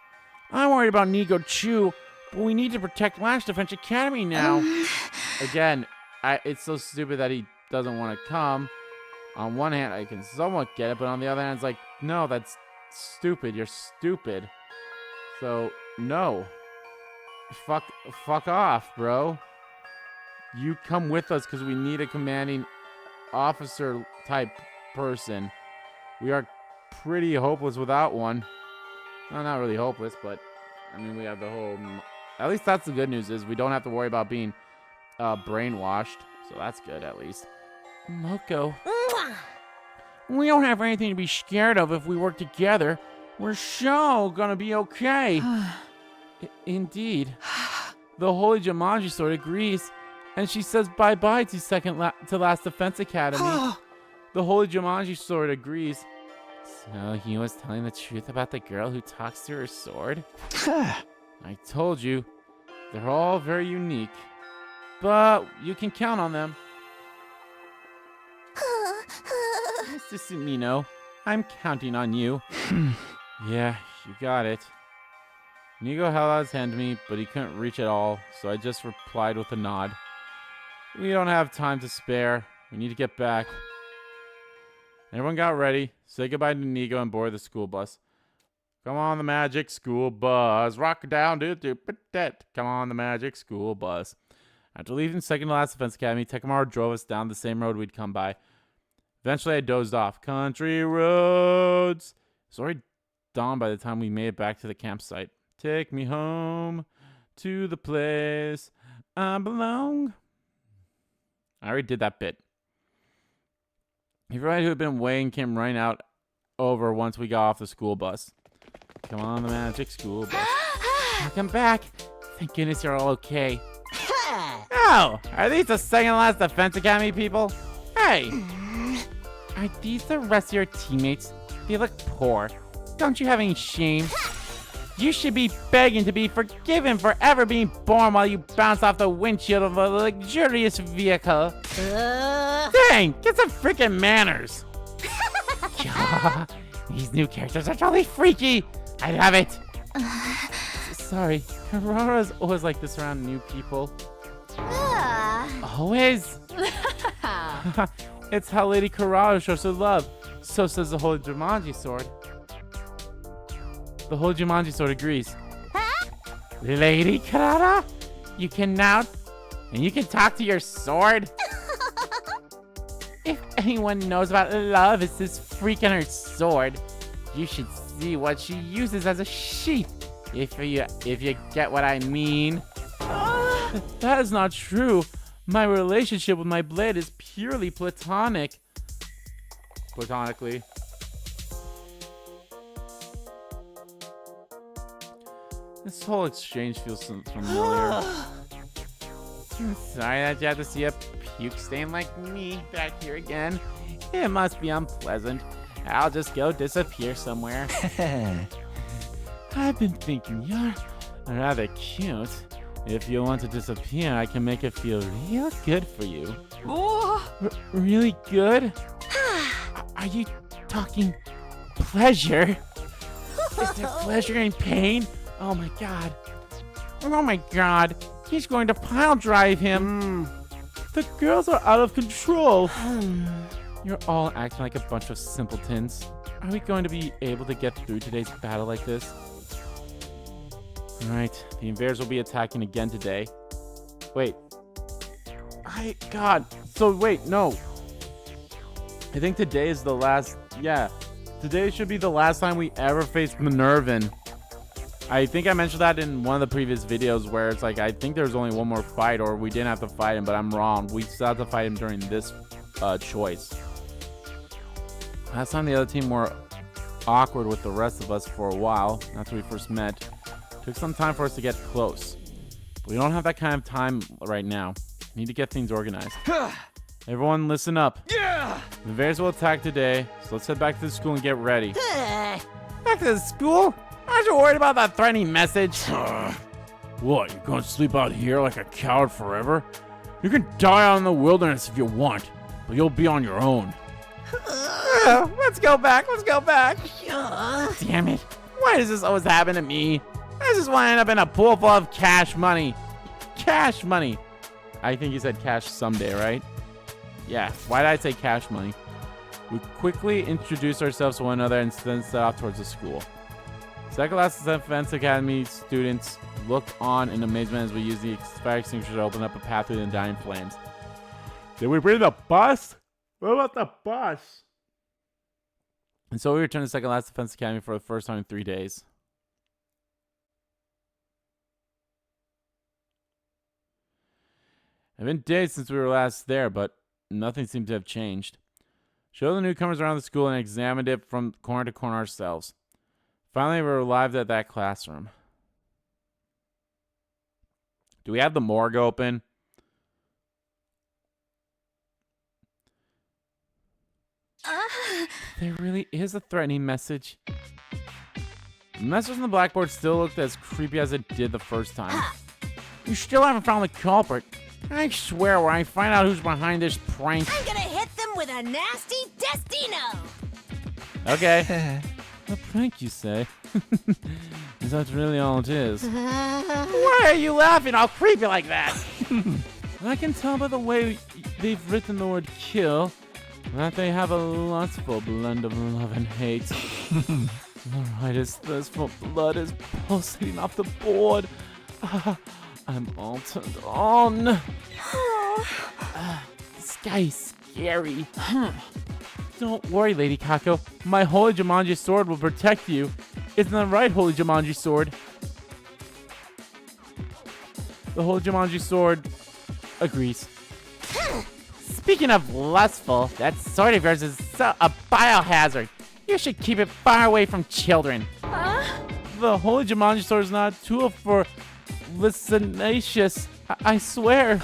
I'm worried about Nigo too, but we need to protect Last Defense Academy now. Again, it's so stupid that he doesn't want to come. On one hand, I can somewhat get it, but on the other hand, it's like, no, that's stupid. You're stupid. So, no. Fuck off, bro. You come with us because we need a commanding officer type person. We are pretty hopeless without one. Well, not really hopeless, but I mean, we have the whole... At least that's the good news, is we don't have to worry about being brainwashed. So that's good, at least. Moko, we don't have anything to be scared of if we work together. We're sure gonna be okay. Indeed. The Holy Jumanji Sword agrees, and she says bye-bye to to Last Defense Academy. The Holy Jumanji Sword agrees. So he was telling the truth about the girl who talks through her sword? I told you, they're all very unique, but you can count on them. Mr. Sumino, I'm counting on you. Yeah, you got it. Nigo held out his hand to me, but he couldn't reach at all, so I just replied with a nod. We don't have time to spare. We need to get back. Everyone got ready, said goodbye to Nigo, and boarded the school bus. Come on the magic school bus, rock down, come on the magic school bus. After leaving second to Last Defense Academy, Takamaru drove us down the same road we'd come by. Eventually, I dozed off. Country roads. It was already dawn by the time we made it back to the campsite. Take me home to the place I belong. I already did that bit. Everybody who had been waiting came running out over once we got off the school bus. Come on, the magic school bus. Welcome back. Thank goodness you're all okay. Oh, are these the second last Defense Academy people? Hey, are these the rest of your teammates? They look poor. Don't you have any shame? You should be begging to be forgiven for ever being born while you bounce off the windshield of a luxurious vehicle. Dang, get some freaking manners. These new characters are totally freaky. I love it. Sorry, Karara's always like this around new people. Always? It's how Lady Karara shows her love. So says the Holy Jumanji Sword. The Holy Jumanji Sword agrees. Lady Karara, you can now... And you can talk to your sword? If anyone knows about love, it's this freak on her sword. You should see what she uses as a sheath. If you get what I mean. That is not true. My relationship with my blade is purely platonic. Platonically. This whole exchange feels familiar. I'm sorry that you have to see a puke stain like me back here again. It must be unpleasant. I'll just go disappear somewhere. I've been thinking you're rather cute. If you want to disappear, I can make it feel real good for you. Really good? Are you talking pleasure? Is there pleasure in pain? Oh my god. Oh my god. He's going to pile drive him. The girls are out of control. You're all acting like a bunch of simpletons. Are we going to be able to get through today's battle like this? Alright, the invaders will be attacking again today. Wait. God. So wait, no. I think today is the last, yeah. Today should be the last time we ever face Minervan. I think I mentioned that in one of the previous videos where it's like, I think there's only one more fight or we didn't have to fight him, but I'm wrong. We still have to fight him during this choice. Last time the other team were awkward with the rest of us for a while, after we first met. Took some time for us to get close. But we don't have that kind of time right now. We need to get things organized. Everyone listen up. Yeah! The invaders will attack today, so let's head back to the school and get ready. Back to the school? Aren't you worried about that threatening message? What, you're going to sleep out here like a coward forever? You can die out in the wilderness if you want, but you'll be on your own. Let's go back. Let's go back. Damn it. Why does this always happen to me? I just want to end up in a pool full of cash money. Cash money. I think you said cash someday, right? Yeah, why did I say cash money? We quickly introduce ourselves to one another and then set off towards the school. Second last Defense Academy students look on in amazement as we use the fire extinguisher to open up a path through the dying flames. Did we bring the bus? What about the bus? And so we return to Second Last Defense Academy for the first time in 3 days. It's been days since we were last there, but nothing seemed to have changed. Showed the newcomers around the school and examined it from corner to corner ourselves. Finally, we arrived at that classroom. Do we have the morgue open? There really is a threatening message. The message on the blackboard still looked as creepy as it did the first time. You still haven't found the culprit. I swear, when I find out who's behind this prank... I'm gonna hit them with a nasty Destino! Okay. A prank, you say? Is that really all it is? Why are you laughing all creepy like that? I can tell by the way they've written the word kill that they have a lustful blend of love and hate. Alright, as thirstful blood is pulsating off the board. I'm all turned on. This guy is scary. Don't worry, Lady Kako. My Holy Jumanji sword will protect you. Isn't that right, Holy Jumanji sword? The Holy Jumanji sword agrees. Speaking of lustful, that sword of yours is a biohazard. You should keep it far away from children. The Holy Jumanji sword is not a tool for licentious. I swear.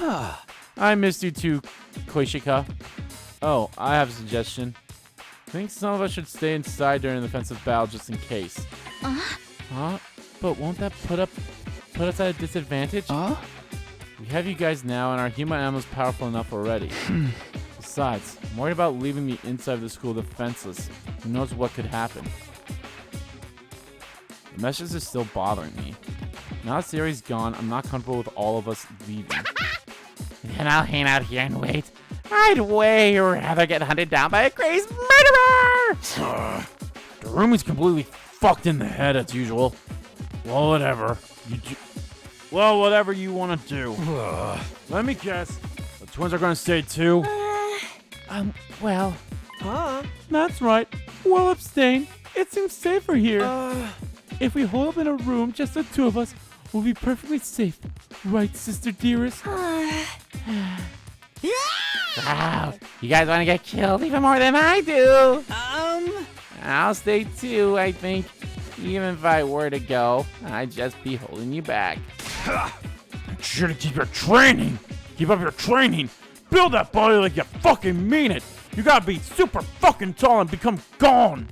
I missed you too, Koishika. Oh, I have a suggestion. I think some of us should stay inside during the defensive battle just in case. Huh? But won't that put us at a disadvantage? We have you guys now, and our Hemoanima is powerful enough already. Besides, I'm worried about leaving the inside of the school defenseless. Who knows what could happen? The message is still bothering me. Now that Sirei's gone, I'm not comfortable with all of us leaving. Then I'll hang out here and wait. I'd way rather get hunted down by a crazed murderer! The room is completely fucked in the head as usual. Well, whatever. Whatever you want to do. Let me guess. The twins are going to stay too? Well... That's right. We'll abstain. It seems safer here. If we hold up in a room, just the two of us, we'll be perfectly safe. Right, sister dearest? Wow, you guys want to get killed even more than I do. I'll stay too, I think. Even if I were to go, I'd just be holding you back. Make sure to keep your training. Keep up your training. Build that body like you fucking mean it. You gotta be super fucking tall and become gone.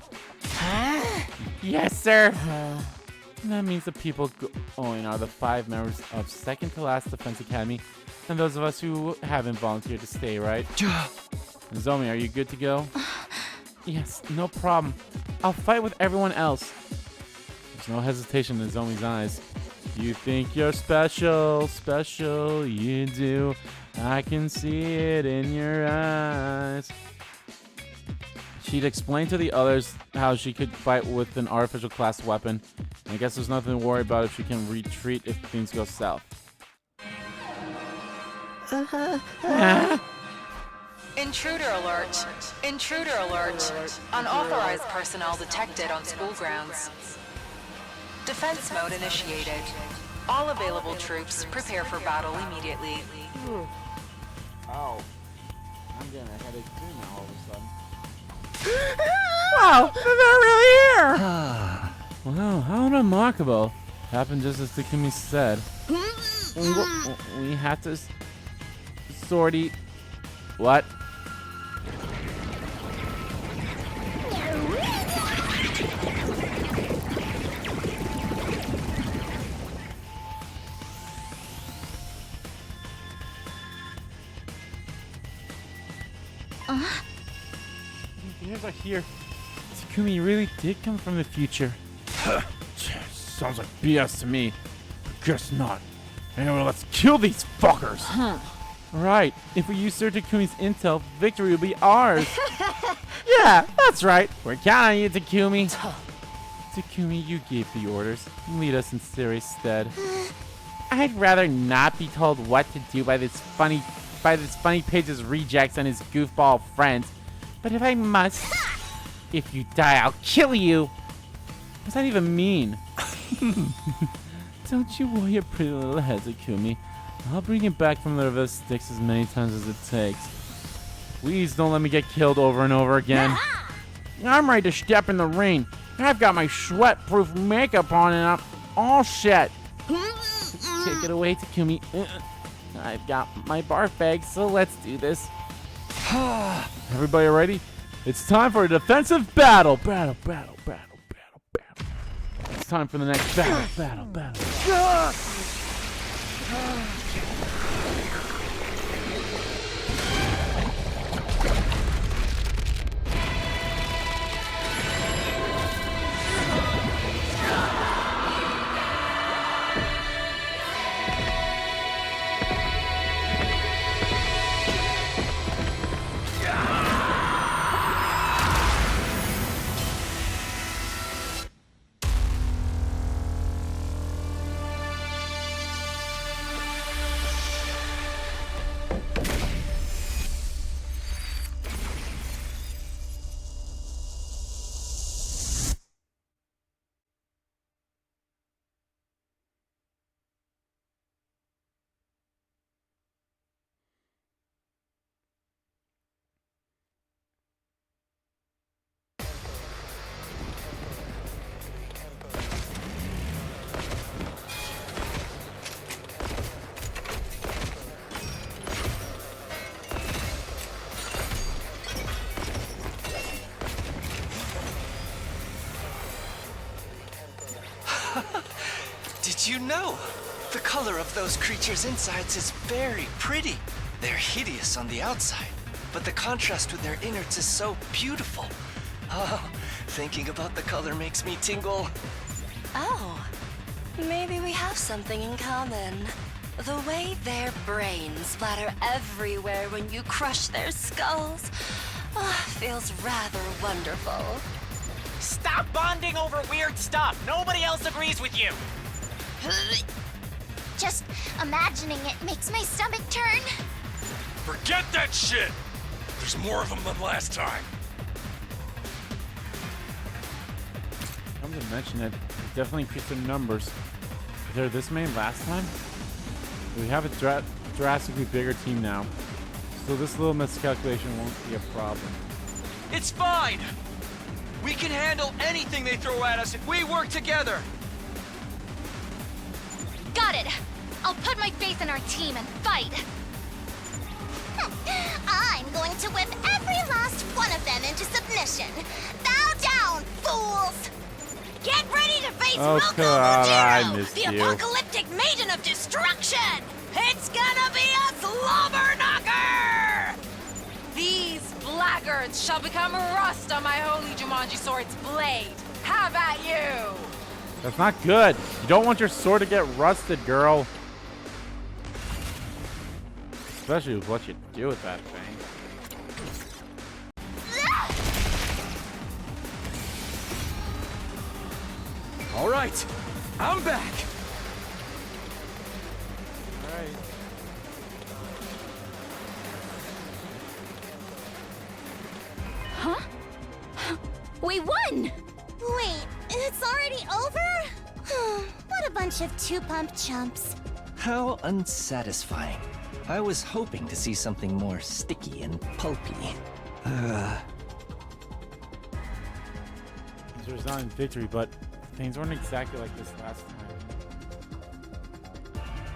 Yes, sir. That means the people going are the 5 members of Second to Last Defense Academy, and those of us who haven't volunteered to stay, right? Nozomi, are you good to go? Yes, no problem. I'll fight with everyone else. There's no hesitation in Nozomi's eyes. You think you're special, special, you do. I can see it in your eyes. She'd explained to the others how she could fight with an artificial class weapon. And I guess there's nothing to worry about if she can retreat if things go south. Intruder alert. Intruder alert. Unauthorized personnel detected on school grounds. Defense mode initiated. All available troops prepare for battle immediately. Oh. I'm getting a headache too now all of a sudden. Wow, they're really here! Wow, how remarkable. Happened just as Takumi said. We have to sortie. What? Here's a here. Takumi really did come from the future. Sounds like BS to me. But guess not. Anyway, let's kill these fuckers. Right. If we usurp Takumi's intel, victory will be ours. Yeah, that's right. We're counting on you, Takumi. Takumi, you gave the orders. Lead us in Sirei's stead. I'd rather not be told what to do by this funny page's rejects and his goofball friends. But if I must, if you die, I'll kill you. What does that even mean? Don't you worry your pretty little head, Takumi. I'll bring you back from the river Styx as many times as it takes. Please don't let me get killed over and over again. I'm ready to step in the ring. I've got my sweat-proof makeup on and I'm all set. Take it away, Takumi. I've got my barf bag, so let's do this. Everybody ready? It's time for a defensive battle. Battle. It's time for the next battle. Did you know? The color of those creatures' insides is very pretty. They're hideous on the outside, but the contrast with their innards is so beautiful. Oh, thinking about the color makes me tingle. Oh, maybe we have something in common. The way their brains splatter everywhere when you crush their skulls feels rather wonderful. Stop bonding over weird stuff. Nobody else agrees with you. Just imagining it makes my stomach turn. Forget that shit! There's more of them than last time. Come to mention it, definitely increased their numbers. If they're this many last time, we have a drastically bigger team now. So this little miscalculation won't be a problem. It's fine! We can handle anything they throw at us if we work together! Got it! I'll put my faith in our team and fight! I'm going to whip every last one of them into submission! Bow down, fools! Get ready to face Oh, Roko God, I Mujiro, missed the you. apocalyptic maiden of destruction! It's gonna be a slobber knocker! These blackguards shall become rust on my holy Jumanji sword's blade. Have at you! That's not good. You don't want your sword to get rusted, girl. Especially with what you do with that thing. All right, I'm back. All right. Huh? We won! Wait, it's already over? What a bunch of two-pump chumps. How unsatisfying. I was hoping to see something more sticky and pulpy. These were not in victory, but things weren't exactly like this last time.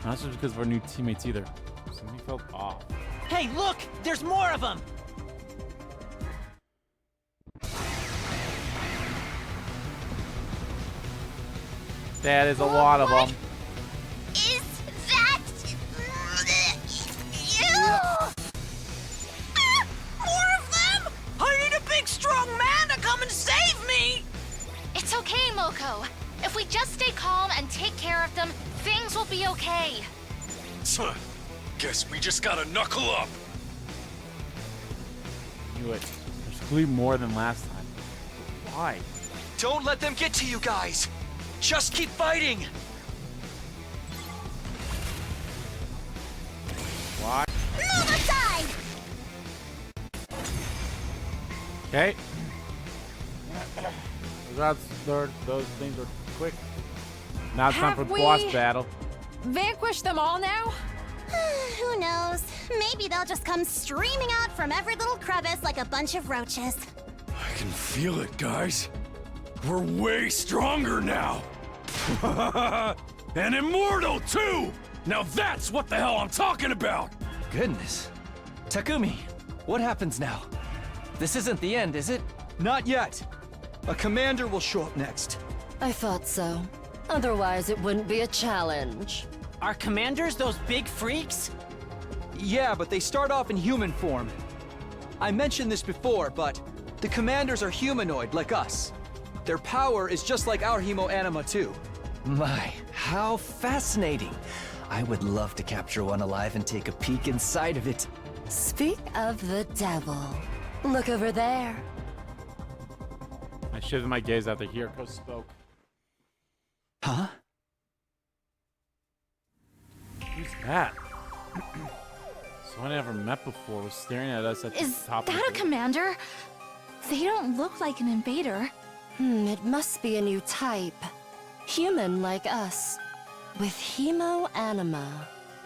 Not just because of our new teammates either. Something felt off. Hey, look! There's more of them! That is a lot of them. Is that... you? More of them! I need a big, strong man to come and save me! It's okay, Moko. If we just stay calm and take care of them, things will be okay. Guess we just gotta knuckle up. Knew it. There's clearly more than last time. But why? Don't let them get to you guys. Just keep fighting. Why? Move aside! Okay. Those things are quick. Now it's time for Have boss we- battle. Vanquish them all now? Who knows? Maybe they'll just come streaming out from every little crevice like a bunch of roaches. I can feel it, guys. We're way stronger now. And immortal, too! Now that's what the hell I'm talking about! Goodness. Takumi, what happens now? This isn't the end, is it? Not yet. A commander will show up next. I thought so. Otherwise, it wouldn't be a challenge. Are commanders those big freaks? Yeah, but they start off in human form. I mentioned this before, but the commanders are humanoid like us. Their power is just like our Hemoanima too. My, how fascinating. I would love to capture one alive and take a peek inside of it. Speak of the devil. Look over there. I shifted my gaze after Hiroko spoke. Huh? Who's that? Someone I never met before was staring at us at Is the top of that a the commander? They don't look like an invader. It must be a new type. Human like us. With Hemoanima.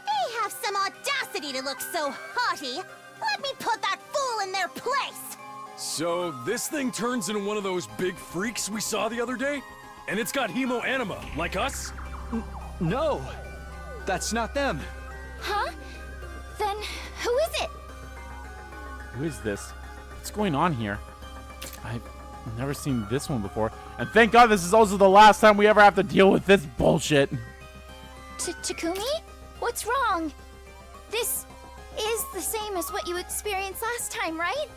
They have some audacity to look so haughty. Let me put that fool in their place! So, this thing turns into one of those big freaks we saw the other day? And it's got Hemoanima, like us? No! That's not them. Huh? Then who is it? Who is this? What's going on here? I've never seen this one before. And thank God this is also the last time we ever have to deal with this bullshit. Takumi? What's wrong? This is the same as what you experienced last time, right?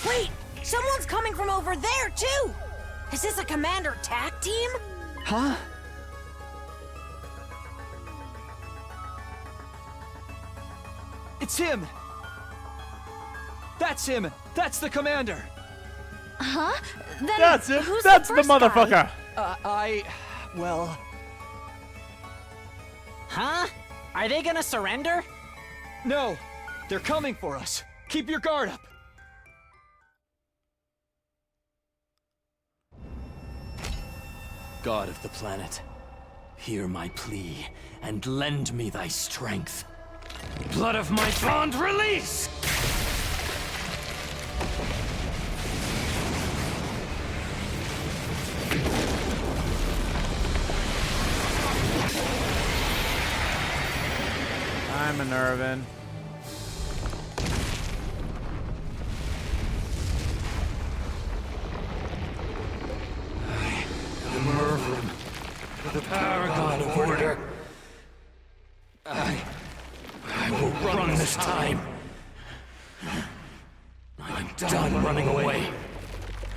Wait! Someone's coming from over there, too! Is this a commander tag team? Huh? It's him! That's him! That's the commander! Huh? Then That's it. who's That's the the first guy? motherfucker. Well... Huh? Are they gonna surrender? No! They're coming for us! Keep your guard up! God of the planet, hear my plea and lend me thy strength. Blood of my bond, release! I'm a Nervin. Mervin, the paragon of order. I will run this time. I'm done running away.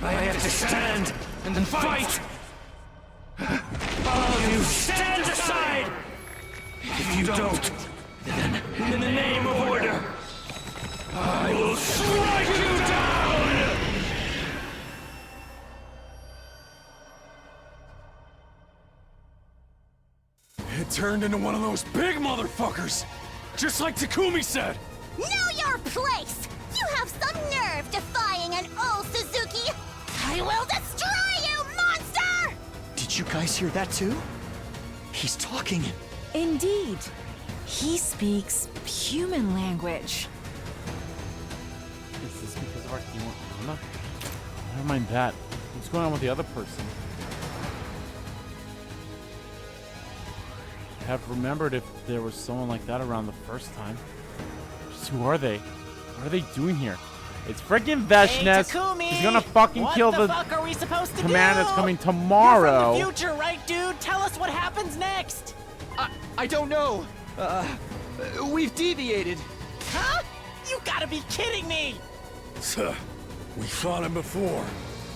I have to stand and fight. All of you, stand aside! If you don't, then in the name of order, I will strike you down! It turned into one of those big motherfuckers! Just like Takumi said! Know your place! You have some nerve defying an old Suzuki! I will destroy you, monster! Did you guys hear that too? He's talking. Indeed. He speaks human language. Is this because of our Hemoanima? Never mind that. What's going on with the other person? I have remembered if there was someone like that around the first time. Just who are they? What are they doing here? It's freaking Veshness. Hey, Takumi! He's gonna fucking kill What the fuck are we supposed to command do? that's coming tomorrow. You're from the future, right, dude? Tell us what happens next. I don't know. We've deviated. Huh? You gotta be kidding me! We fought him before.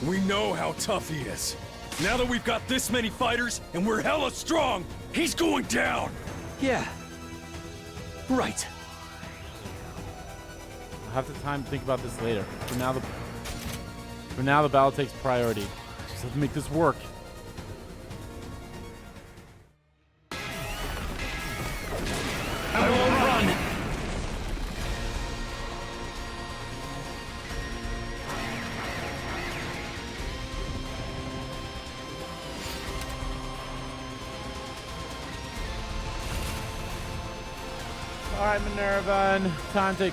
We know how tough he is. Now that we've got this many fighters and we're hella strong, he's going down! Yeah. Right. I'll have the time to think about this later. For now, the battle takes priority. Just have to make this work. I will run! Alright, Minerva. Time to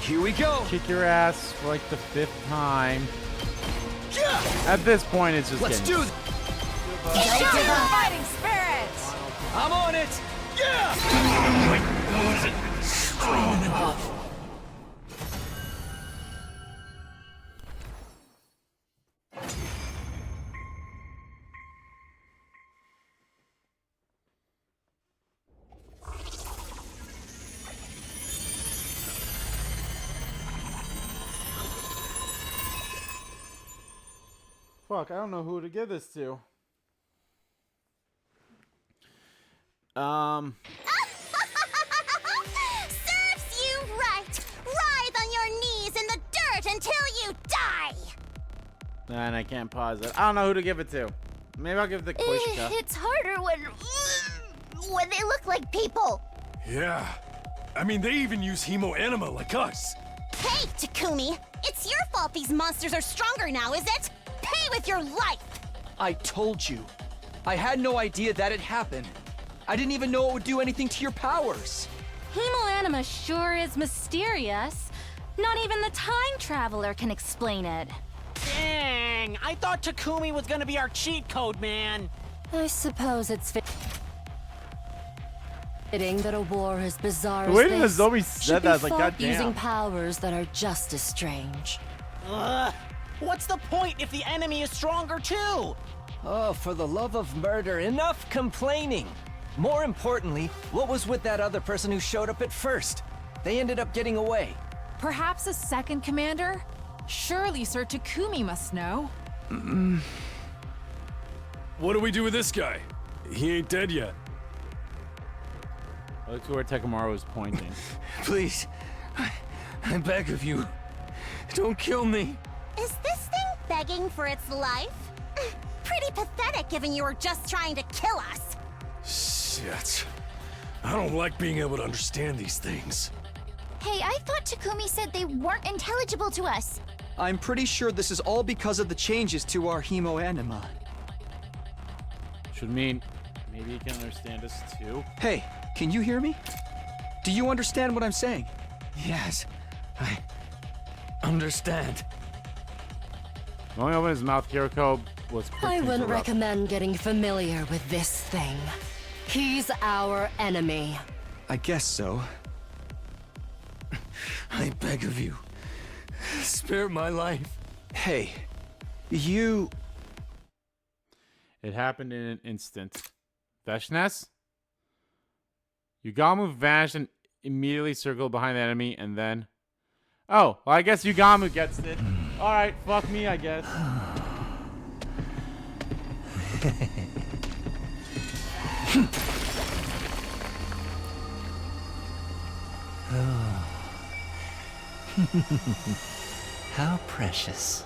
Here we go! kick your ass for like the 5th time. At this point, it's just Let's getting... do this! Show your fighting spirit! I'm on it! Yeah! I wasn't strong enough. Fuck, I don't know who to give this to. Serves you right! Writhe on your knees in the dirt until you die! And I can't pause it. I don't know who to give it to. Maybe I'll give it to Koishika. It's harder when they look like people. Yeah. I mean, they even use Hemoanima like us. Hey, Takumi! It's your fault these monsters are stronger now, is it? Pay with your life! I told you. I had no idea that it happened. I didn't even know it would do anything to your powers. Hemoanima sure is mysterious. Not even the time traveler can explain it. Dang, I thought Takumi was gonna be our cheat code, man. I suppose it's fitting that a war as bizarre The way as that this Nozomi said should that, I be was like, fought goddamn. using powers that are just as strange. Ugh. What's the point if the enemy is stronger too? Oh, for the love of murder, enough complaining! More importantly, what was with that other person who showed up at first? They ended up getting away. Perhaps a second commander? Surely Sir Takumi must know. What do we do with this guy? He ain't dead yet. I look to where Tekamaru is pointing. Please, I beg of you, don't kill me. Is this thing begging for its life? Pretty pathetic given you were just trying to kill us. Shit. I don't like being able to understand these things. Hey, I thought Takumi said they weren't intelligible to us. I'm pretty sure this is all because of the changes to our Hemoanima. Should mean maybe you can understand us too. Hey, can you hear me? Do you understand what I'm saying? Yes, I understand. When he opened his mouth, Kiriko was quick I to wouldn't interrupt. recommend getting familiar with this thing. He's our enemy. I guess so. I beg of you, spare my life. Hey, you... It happened in an instant. Veshness? Yugamu vanished and immediately circled behind the enemy, and then... Oh, well, I guess Yugamu gets it. Alright, fuck me, I guess. How precious.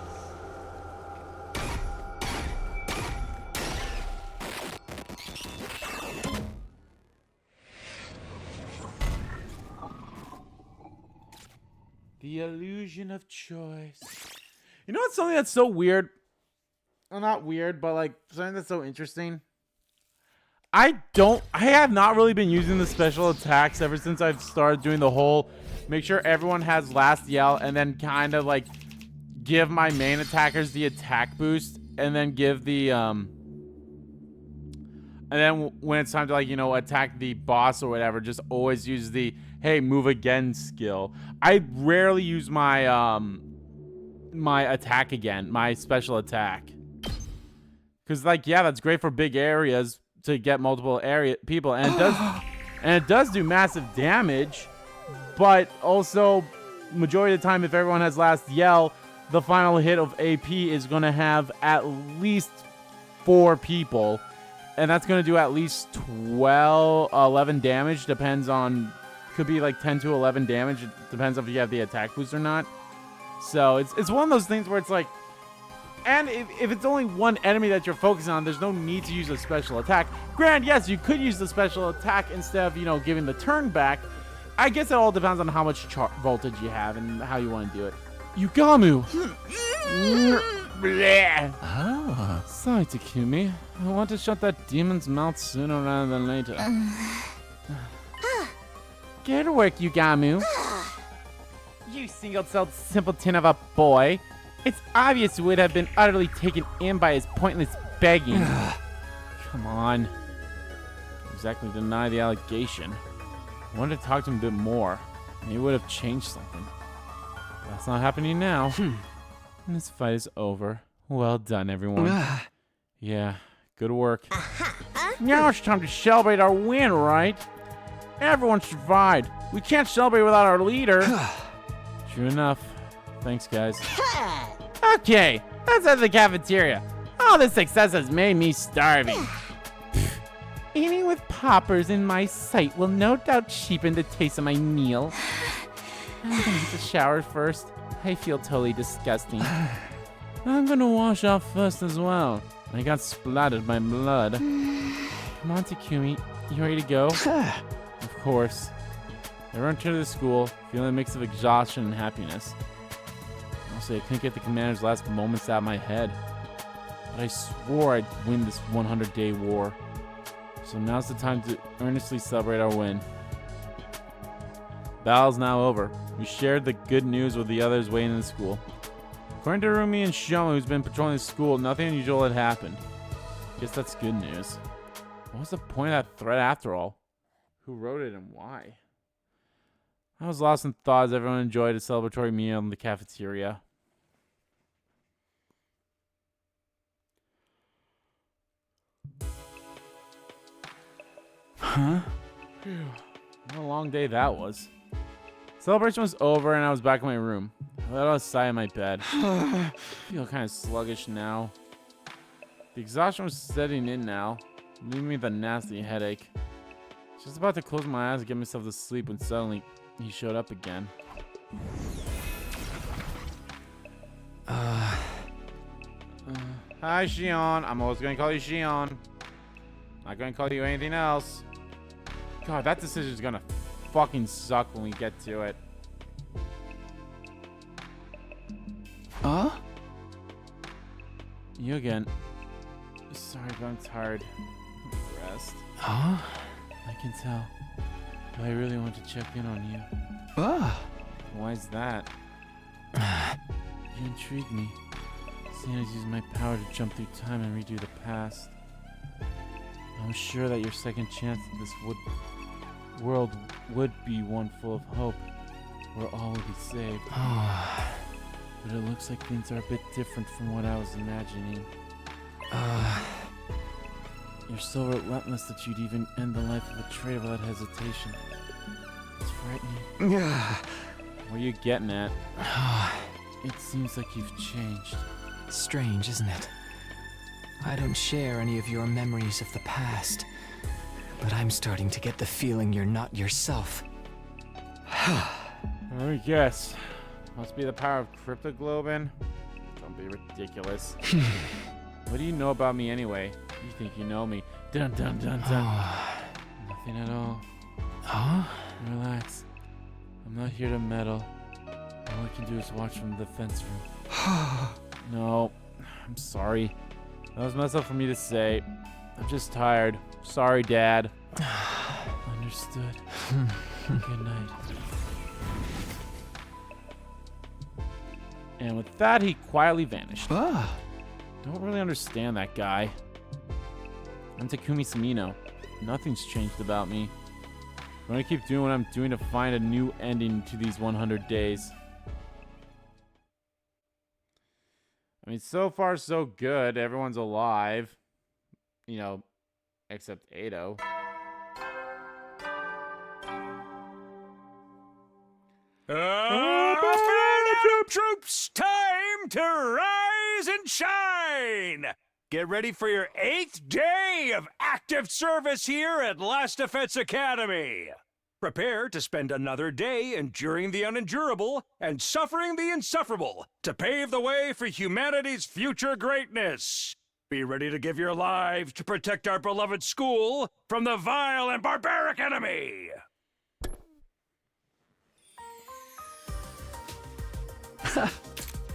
The illusion of choice. You know what's something that's so weird? Well, not weird, but like something that's so interesting. I have not really been using the special attacks ever since I've started doing the whole make sure everyone has last yell and then kind of like give my main attackers the attack boost and then give the and then when it's time to like, you know, attack the boss or whatever, just always use the hey, move again skill. I rarely use my my attack again, my special attack. Cuz like yeah, that's great for big areas to get multiple people and it does do massive damage, but also majority of the time if everyone has last yell, the final hit of AP is going to have at least 4 people, and that's going to do at least 11 damage, depends on, could be like 10 to 11 damage, it depends if you have the attack boost or not. So it's one of those things where it's like, and if it's only one enemy that you're focusing on, there's no need to use a special attack. Granted, yes, you could use the special attack instead of, you know, giving the turn back. I guess it all depends on how much voltage you have and how you want to do it. Yugamu! Oh. Sorry, Takumi. I want to shut that demon's mouth sooner rather than later. Get to work, Yugamu. You single-celled simpleton of a boy. It's obvious you would have been utterly taken in by his pointless begging. Come on. Exactly deny the allegation. I wanted to talk to him a bit more. Maybe it would have changed something. That's not happening now. And this fight is over. Well done, everyone. Yeah, good work. Now it's time to celebrate our win, right? Everyone survived. We can't celebrate without our leader. True enough. Thanks, guys. Okay, let's head to the cafeteria. All this success has made me starving. Eating with poppers in my sight will no doubt cheapen the taste of my meal. I'm gonna get the shower first. I feel totally disgusting. I'm gonna wash off first as well. I got splattered by blood. Come on, Takumi. You ready to go? Of course. I returned to the school, feeling a mix of exhaustion and happiness. Also, I couldn't get the commander's last moments out of my head. But I swore I'd win this 100-day war. So now's the time to earnestly celebrate our win. Battle's now over. We shared the good news with the others waiting in the school. According to Rumi and Shoma, who's been patrolling the school, nothing unusual had happened. Guess that's good news. What was the point of that threat after all? Who wrote it and why? I was lost in thought as everyone enjoyed a celebratory meal in the cafeteria. Huh? Phew. What a long day that was. Celebration was over and I was back in my room. I let out a sigh in my bed. I feel kind of sluggish now. The exhaustion was setting in now, leaving me with a nasty headache. Just about to close my eyes and get myself to sleep when suddenly he showed up again. Hi, Shion. I'm always going to call you Shion. Not going to call you anything else. God, that decision is going to fucking suck when we get to it. Huh? You again. Sorry, but I'm tired. Rest. Huh? I can tell. But I really want to check in on you. Why is that? You intrigue me. Seeing as using my power to jump through time and redo the past. I'm sure that your second chance at this world would be one full of hope, where all would be saved. But it looks like things are a bit different from what I was imagining. You're so relentless that you'd even end the life of a traitor without hesitation. It's frightening. What are you getting at? It seems like you've changed. Strange, isn't it? I don't share any of your memories of the past, but I'm starting to get the feeling you're not yourself. I guess. Must be the power of cryptoglobin. Don't be ridiculous. What do you know about me anyway? You think you know me. Dun dun dun dun. Nothing at all. Huh? Relax. I'm not here to meddle. All I can do is watch from the fence room. No, I'm sorry. That was messed up for me to say. I'm just tired. Sorry, Dad. Understood. Good night. And with that, he quietly vanished. Don't really understand that guy. I'm Takumi Sumino. Nothing's changed about me. I'm gonna keep doing what I'm doing to find a new ending to these 100 days. I mean, so far so good. Everyone's alive. You know, except Ado. Troops, time to rise and shine! Get ready for your 8th day of active service here at Last Defense Academy. Prepare to spend another day enduring the unendurable and suffering the insufferable to pave the way for humanity's future greatness. Be ready to give your lives to protect our beloved school from the vile and barbaric enemy.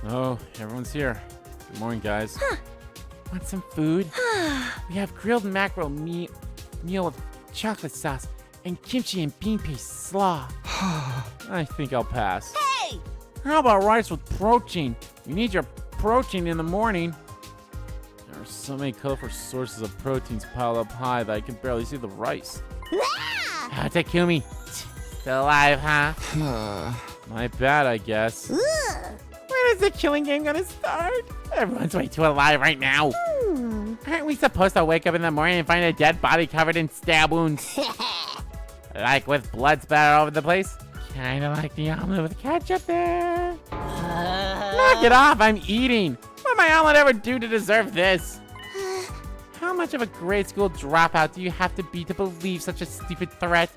Oh, everyone's here. Good morning, guys. Want some food? We have grilled mackerel meal with chocolate sauce and kimchi and bean paste slaw. I think I'll pass. Hey! How about rice with protein? You need your protein in the morning. There are so many colorful sources of proteins piled up high that I can barely see the rice. Takumi, still alive, huh? My bad, I guess. When is the killing game gonna start? Everyone's way too alive right now. Aren't we supposed to wake up in the morning and find a dead body covered in stab wounds? Like with blood splattered all over the place? Kinda like the omelet with ketchup there. Knock it off, I'm eating. What did my omelet ever do to deserve this? How much of a grade school dropout do you have to be to believe such a stupid threat?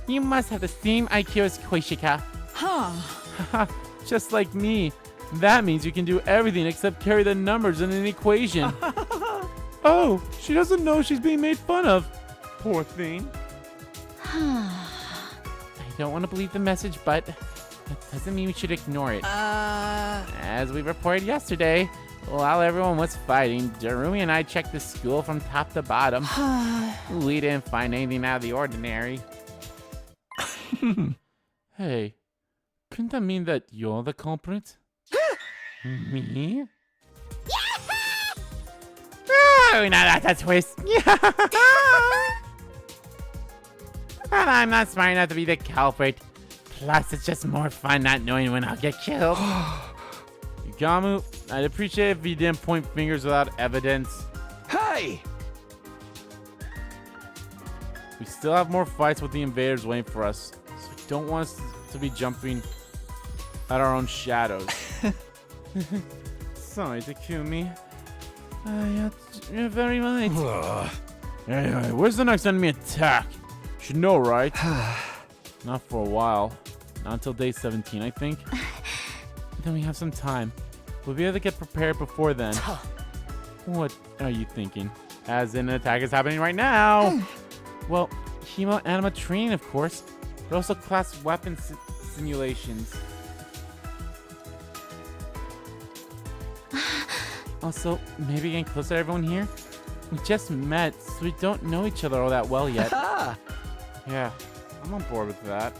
You must have the same IQ as Koishika. Huh. Just like me. That means you can do everything except carry the numbers in an equation. Oh, she doesn't know she's being made fun of. Poor thing. I don't want to believe the message, but that doesn't mean we should ignore it. As we reported yesterday, while everyone was fighting, Darumi and I checked the school from top to bottom. We didn't find anything out of the ordinary. Hey, couldn't that mean that you're the culprit? Me? Oh, now that's a twist. But I'm not smart enough to be the culprit. Plus, it's just more fun not knowing when I'll get killed. Igamu, I'd appreciate it if you didn't point fingers without evidence. Hey! We still have more fights with the invaders waiting for us, so I don't want us to be jumping at our own shadows. Sorry, Takumi. You're very right. Anyway, where's the next enemy attack? Should know, right? Not for a while. Not until day 17, I think. Then we have some time. We'll be able to get prepared before then. What are you thinking? As in, an attack is happening right now. Well, Hemoanima training, of course, but also class weapon simulations. Also, maybe getting closer to everyone here? We just met, so we don't know each other all that well yet. Yeah, I'm on board with that.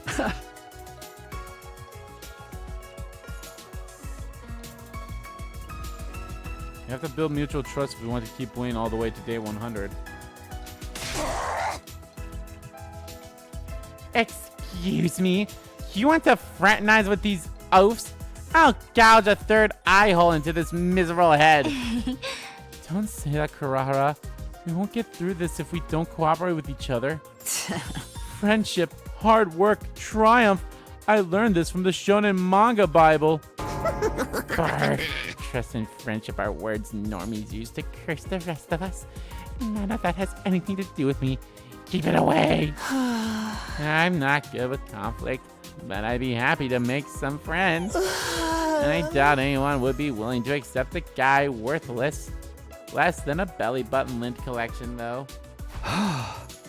We have to build mutual trust if we want to keep winning all the way to day 100. Excuse me? You want to fraternize with these oafs? I'll gouge a third eye hole into this miserable head. Don't say that, Kurahara. We won't get through this if we don't cooperate with each other. Friendship, hard work, triumph. I learned this from the Shonen Manga Bible. Brr. Trust and friendship are words normies use to curse the rest of us. None of that has anything to do with me. Keep it away. I'm not good with conflict, but I'd be happy to make some friends. And I doubt anyone would be willing to accept a guy worthless. Less than a belly button lint collection, though.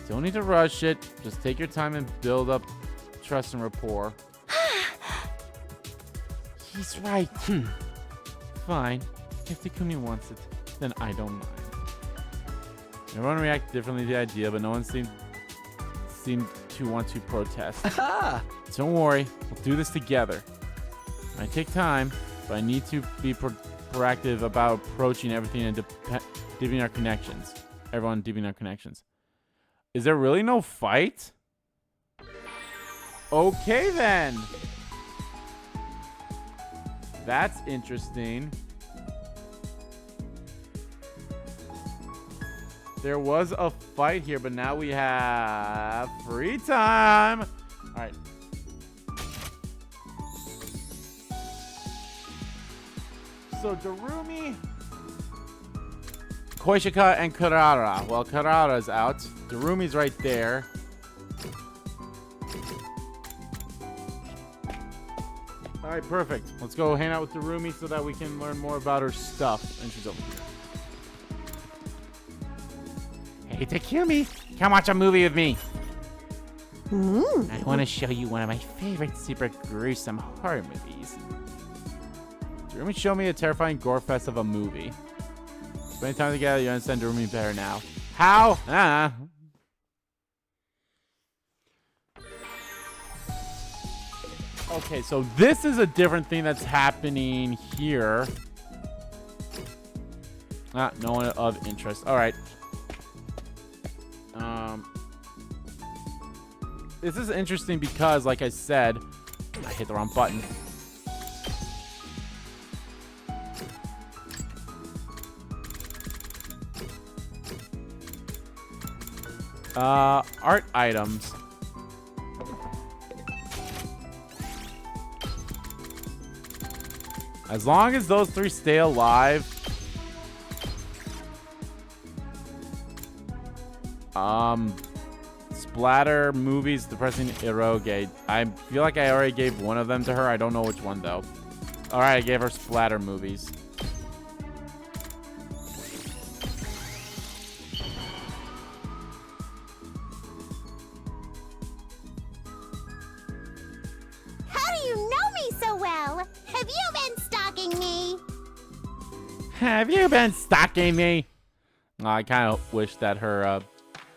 Don't need to rush it. Just take your time and build up trust and rapport. He's right. Fine. If Takumi wants it, then I don't mind. Everyone reacted differently to the idea, but no one seemed to want to protest. Don't worry, we'll do this together. It might take time, but I need to be proactive about approaching everything and deepening our connections. Everyone deepening our connections. Is there really no fight? Okay then. That's interesting. There was a fight here, but now we have free time. All right. So Darumi, Koishika, and Karara. Well, Karara's out. Darumi's right there. All right, perfect. Let's go hang out with Darumi so that we can learn more about her stuff. And she's over here. Hey, Takumi, come watch a movie with me. I want to show you one of my favorite super gruesome horror movies. Darumi showed me a terrifying gore fest of a movie. Spending time together, you understand Darumi better now. How? Okay, so this is a different thing that's happening here. No one of interest. All right. This is interesting because, like I said, I hit the wrong button. Art items. As long as those three stay alive. Splatter, movies, depressing, eroge. I feel like I already gave one of them to her. I don't know which one, though. Alright, I gave her splatter movies. How do you know me so well? Have you been stalking me? Have you been stalking me? I kind of wish that her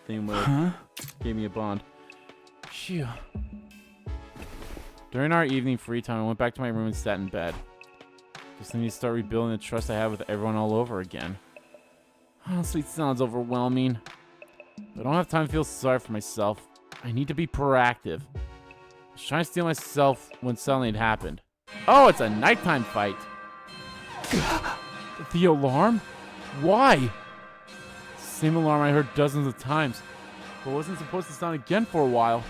thing would give me a bond. Phew. During our evening free time, I went back to my room and sat in bed. Just need to start rebuilding the trust I have with everyone all over again. Honestly, it sounds overwhelming. But I don't have time to feel sorry for myself. I need to be proactive. I was trying to steel myself when suddenly it happened. Oh, it's a nighttime fight. The alarm? Why? Same alarm I heard dozens of times, but wasn't supposed to sound again for a while.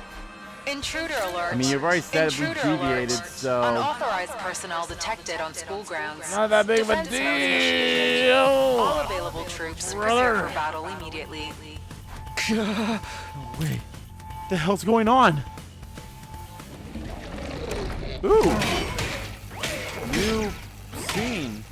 Intruder alert. I mean, you've already said we Intruder deviated, alert. so... Unauthorized personnel detected on school grounds. Not that big of a Defense mode initiated. deal! All available troops prepare for battle immediately. Wait, what the hell's going on? Ooh! New scene.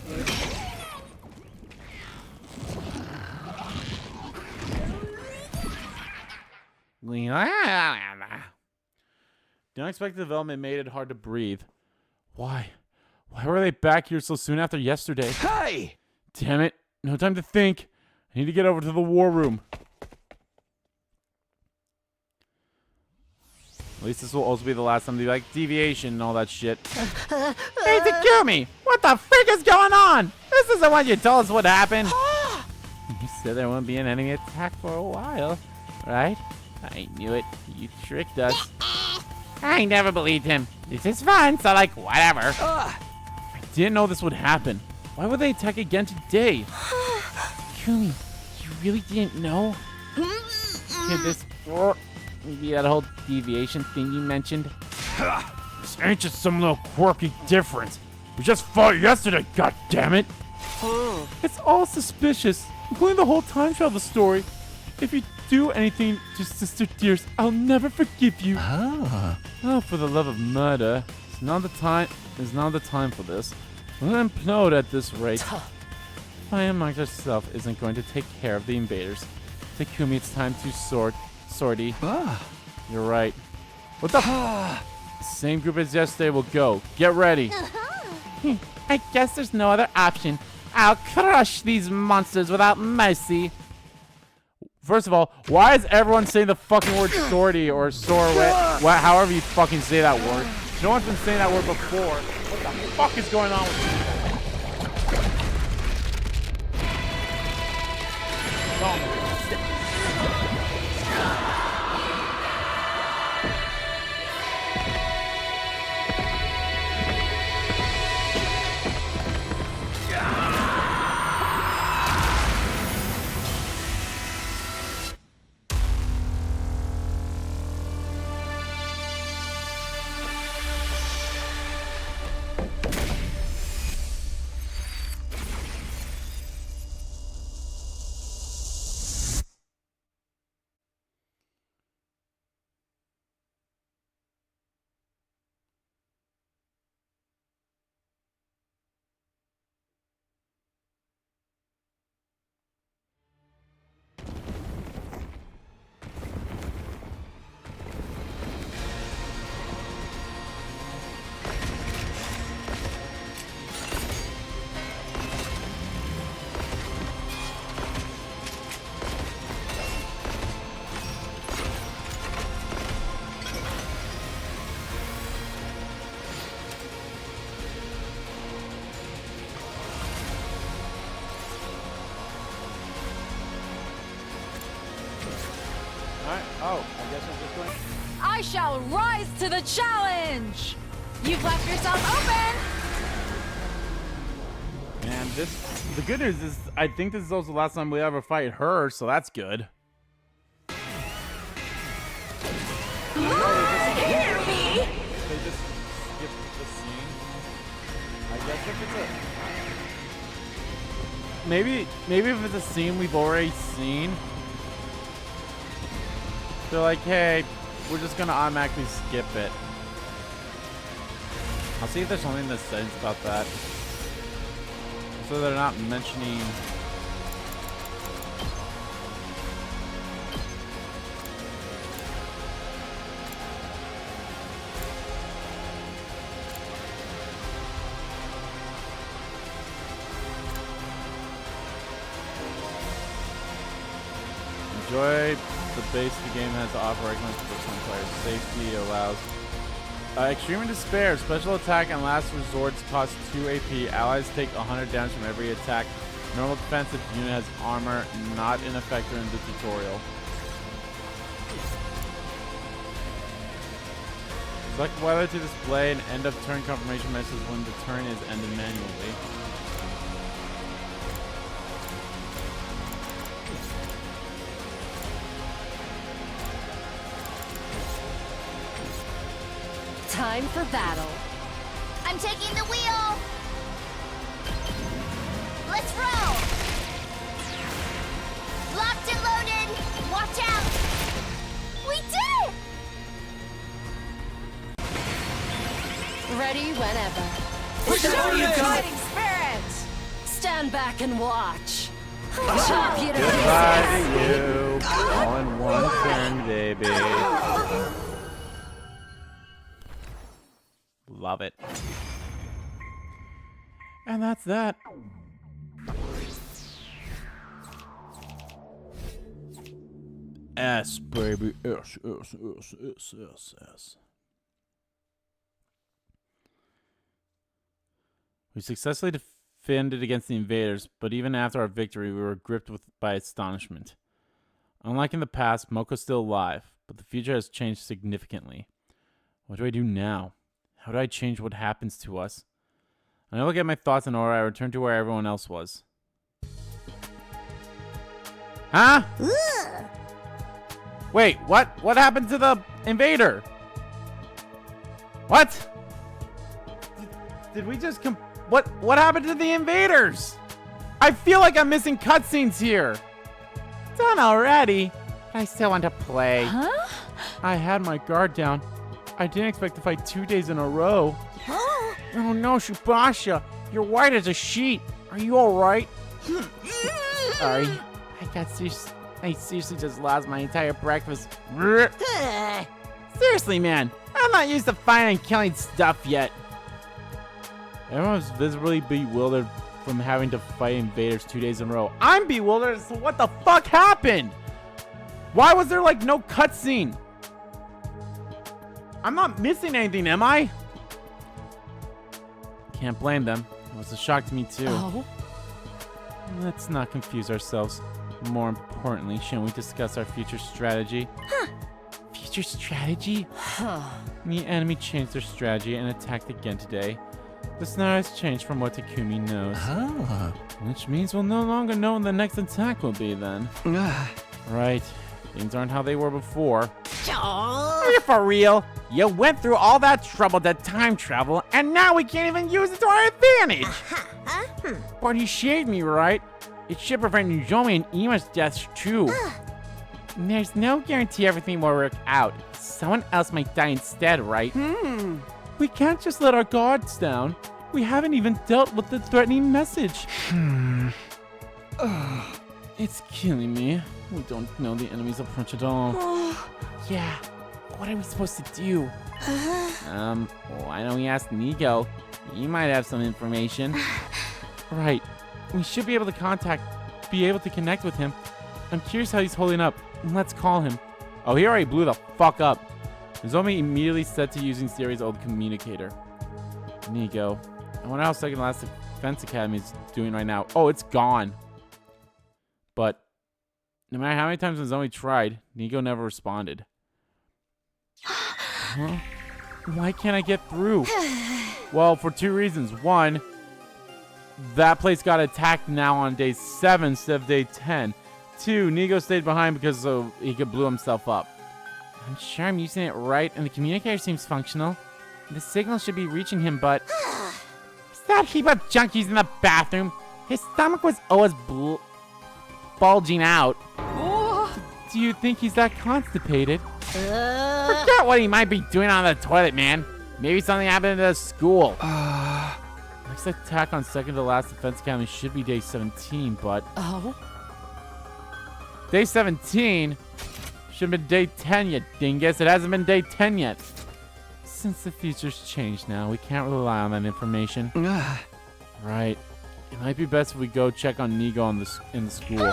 The unexpected development made it hard to breathe. Why? Why were they back here so soon after yesterday? Hey! Damn it. No time to think. I need to get over to the war room. At least this will also be the last time to be like deviation and all that shit. Hey, Takumi! What the freak is going on? This isn't what you told us would happen. You said there wouldn't be an enemy attack for a while, right? I knew it. You tricked us. I never believed him. This is fun, so like, whatever. I didn't know this would happen. Why would they attack again today? Takumi, you really didn't know? Could this... Maybe that whole deviation thing you mentioned? This ain't just some little quirky difference. We just fought yesterday, goddammit! It's all suspicious, including the whole time travel story. If you do anything to Sister Dearest, I'll never forgive you. Oh, for the love of murder. It's not the time for this. We'll implode at this rate. I amongst herself isn't going to take care of the invaders. Takumi, it's time to sortie. You're right. What the Same group as yesterday will go. Get ready. I guess there's no other option. I'll crush these monsters without mercy. First of all, why is everyone saying the fucking word sortie or sorway? However you fucking say that word. No one's been saying that word before. What the fuck is going on with you? Oh, I guess I'm just going. I shall rise to the challenge! You've left yourself open! Man, the good news is I think this is also the last time we ever fight her, so that's good. Hear me! They just skip the scene. I guess if it's a maybe if it's a scene we've already seen, they're like, hey, we're just gonna automatically skip it. I'll see if there's something in the settings about that. So they're not mentioning. Enjoy the base the game has to offer recommends for some players. Safety allows extreme despair. Special attack and last resorts cost 2 AP. Allies take 100 damage from every attack. Normal defensive unit has armor, not in effect during the tutorial. Select whether to display an end of turn confirmation message when the turn is ended manually. Time for battle. I'm taking the wheel. Let's roll. Locked and loaded. Watch out. We did it! Ready whenever. Show your fighting spirit! Stand back and watch. Chop you to Goodbye pieces. to you. All in one turn, baby. Love it. And that's that. S, baby. S, S, S, S, S, S. We successfully defended against the invaders, but even after our victory, we were gripped by astonishment. Unlike in the past, Moko's still alive, but the future has changed significantly. What do I do now? How do I change what happens to us? When I look at my thoughts in order, I return to where everyone else was. Huh? Wait, what? What happened to the invader? What? Did we just What happened to the invaders? I feel like I'm missing cutscenes here. Done already. I still want to play. Huh? I had my guard down. I didn't expect to fight 2 days in a row. Oh no, Shubasha. You're white as a sheet. Are you alright? Sorry. I seriously just lost my entire breakfast. Seriously, man. I'm not used to fighting and killing stuff yet. Everyone was visibly bewildered from having to fight invaders 2 days in a row. I'm bewildered as to what the fuck happened. Why was there like no cutscene? I'm not missing anything, am I? Can't blame them. It was a shock to me too. Oh? Let's not confuse ourselves. More importantly, shouldn't we discuss our future strategy? Huh. Future strategy? The enemy changed their strategy and attacked again today. The scenario has changed from what Takumi knows. Oh. Which means we'll no longer know when the next attack will be then. Right. Things aren't how they were before. Are you for real? You went through all that trouble to time travel, and now we can't even use it to our advantage. But you shaved me, right? It should prevent Nozomi and Ima's deaths too. There's no guarantee everything will work out. Someone else might die instead, right? We can't just let our guards down. We haven't even dealt with the threatening message. It's killing me. We don't know the enemy's approach at all. Yeah, what are we supposed to do? Why don't we ask Nigo? He might have some information. Right. We should be able to connect with him. I'm curious how he's holding up. Let's call him. Oh, he already blew the fuck up. Nozomi immediately set to using Sirei's old communicator. Nigo. I wonder how Second Last Defense Academy is doing right now. Oh, it's gone. But no matter how many times Nozomi tried, Nigo never responded. Huh? Why can't I get through? Well, for two reasons. One, that place got attacked now on day 7 instead of day 10. 2, Nigo stayed behind because he could blow himself up. I'm sure I'm using it right, and the communicator seems functional. The signal should be reaching him, but... Is that heap of junkies in the bathroom? His stomach was always bulging out. Do you think he's that constipated? Forget what he might be doing on the toilet, man. Maybe something happened at the school. Next attack on Second to Last Defense Academy should be day 17, but... Oh? Day 17? Should have been day 10, you dingus. It hasn't been day 10 yet. Since the future's changed now, we can't rely on that information. Right. It might be best if we go check on Nigo in the school.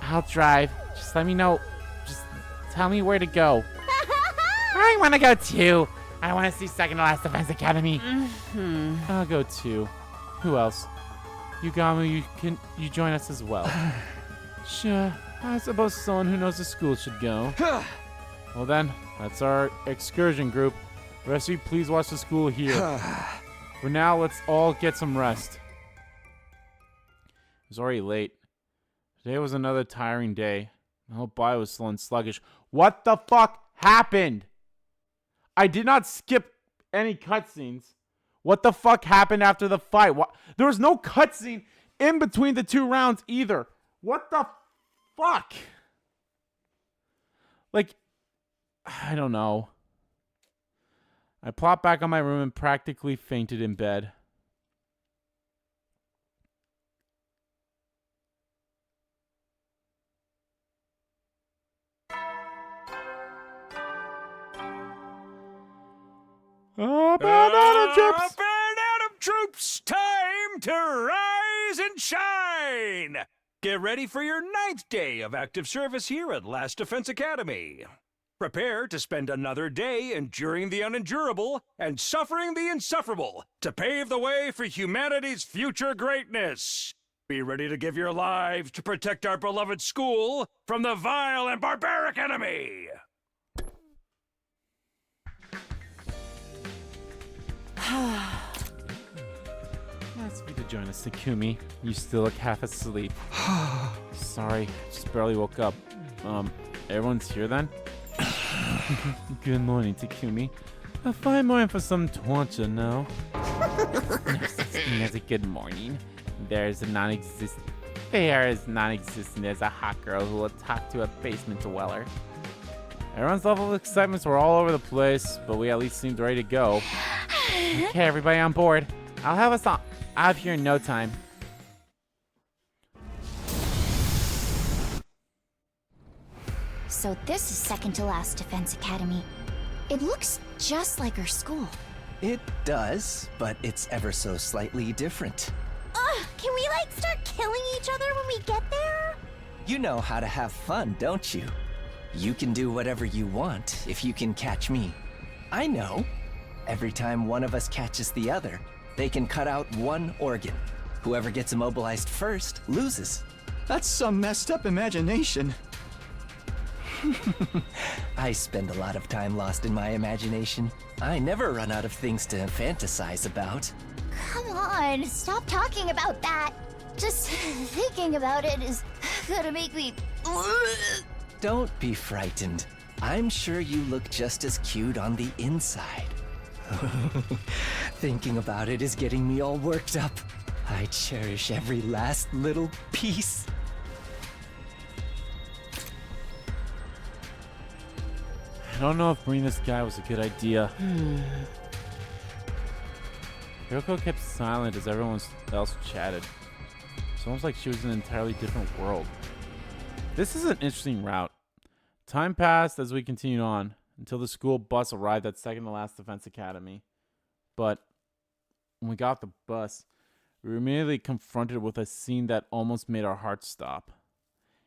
I'll drive. Just let me know. Just tell me where to go. I want to go too. I want to see Second to Last Defense Academy. I'll go too. Who else? Yugami, you join us as well. Sure. I suppose someone who knows the school should go. Well then, that's our excursion group. The rest of you, please watch the school here. For now, let's all get some rest. It was already late. Today was another tiring day. My whole body was slow and sluggish. What the fuck happened? I did not skip any cutscenes. What the fuck happened after the fight? There was no cutscene in between the 2 rounds either. What the fuck? Like, I don't know. I plopped back on my room and practically fainted in bed. Banana troops, time to rise and shine! Get ready for your 9th day of active service here at Last Defense Academy. Prepare to spend another day enduring the unendurable and suffering the insufferable to pave the way for humanity's future greatness. Be ready to give your lives to protect our beloved school from the vile and barbaric enemy. Nice of you to join us, Takumi. You still look half asleep. Sorry, just barely woke up. Everyone's here then? Good morning, Takumi. A fine morning for some torture, no? No such thing as a good morning. There is non-existent as a hot girl who will talk to a basement dweller. Everyone's level of excitements were all over the place, but we at least seemed ready to go. Okay, everybody on board. I'll have us out of here in no time. So this is Second to Last Defense Academy. It looks just like our school. It does, but it's ever so slightly different. Can we, like, start killing each other when we get there? You know how to have fun, don't you? You can do whatever you want if you can catch me. I know. Every time one of us catches the other, they can cut out one organ. Whoever gets immobilized first loses. That's some messed up imagination. I spend a lot of time lost in my imagination. I never run out of things to fantasize about. Come on, stop talking about that. Just thinking about it is gonna make me... Don't be frightened. I'm sure you look just as cute on the inside. Thinking about it is getting me all worked up. I cherish every last little piece. I don't know if bringing this guy was a good idea. Yoko kept silent as everyone else chatted. It's almost like she was in an entirely different world. This is an interesting route. Time passed as we continued on until the school bus arrived at second to last defense academy. But when we got off the bus, we were immediately confronted with a scene that almost made our hearts stop.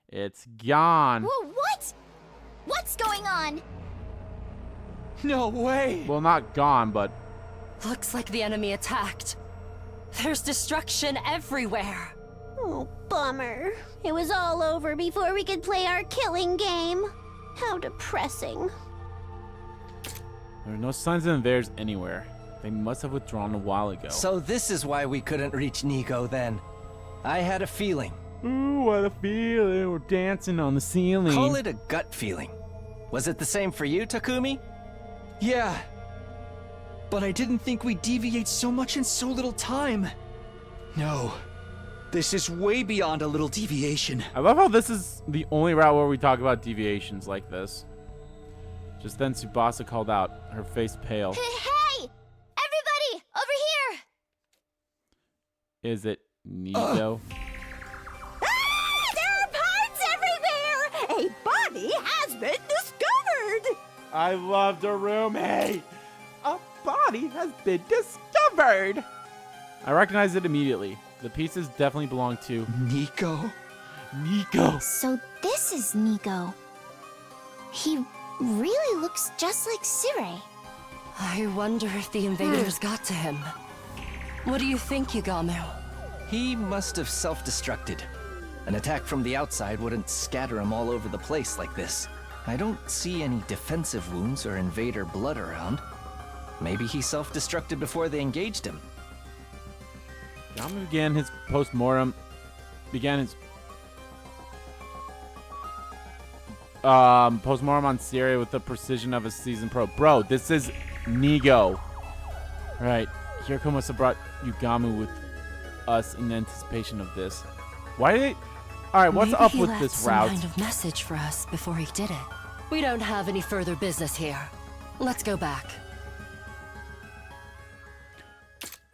It's gone. Whoa, what? What's going on? No way! Well, not gone, but... Looks like the enemy attacked. There's destruction everywhere. Oh, bummer. It was all over before we could play our killing game. How depressing. There are no signs of invaders anywhere. They must have withdrawn a while ago. So this is why we couldn't reach Nico then. I had a feeling. Ooh, what a feeling. We're dancing on the ceiling. Call it a gut feeling. Was it the same for you, Takumi? Yeah. But I didn't think we'd deviate so much in so little time. No. This is way beyond a little deviation. I love how this is the only route where we talk about deviations like this. Just then Tsubasa called out, her face pale. Hey! Everybody! Over here! Is it Nico? There are parts everywhere! A body has been discovered! I love Darumi! A body has been discovered! I recognized it immediately. The pieces definitely belong to... Nico? Nico! So this is Nico. He really looks just like Sirei. I wonder if the invaders got to him. What do you think, Yugamu? He must have self-destructed. An attack from the outside wouldn't scatter him all over the place like this. I don't see any defensive wounds or invader blood around. Maybe he self-destructed before they engaged him. Yamu began his postmortem on Sirei with the precision of a seasoned pro. Bro, this is Nigo. Right, Hiroko must have brought Yugamu with us in anticipation of this. Why did it... Alright, what's Maybe up he with left this some route? kind of message for us before he did it. We don't have any further business here. Let's go back.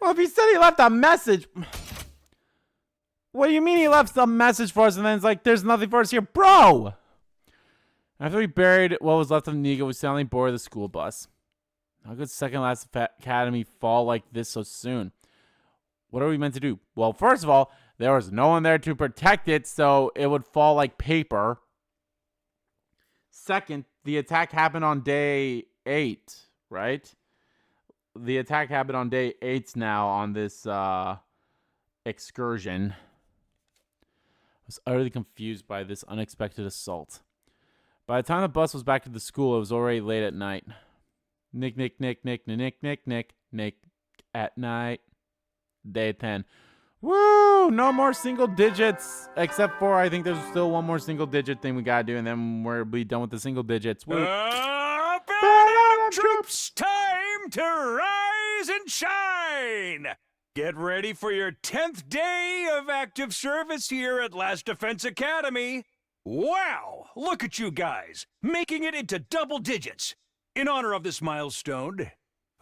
Well, if he said he left a message... What do you mean he left some message for us and then it's like, there's nothing for us here? Bro! After we buried what was left of Nigo, we suddenly boarded the school bus. How could second last academy fall like this so soon? What are we meant to do? Well, first of all, there was no one there to protect it, so it would fall like paper. Second, the attack happened on day 8, right? The attack happened on day 8 now on this excursion. I was utterly confused by this unexpected assault. By the time the bus was back to the school, it was already late at night. Nick at night. Day 10. Woo! No more single digits. Except for, I think there's still one more single digit thing we gotta do, and then we'll be done with the single digits. Woo! Troops, time to rise and shine! Get ready for your 10th day of active service here at Last Defense Academy. Wow! Look at you guys, making it into double digits. In honor of this milestone,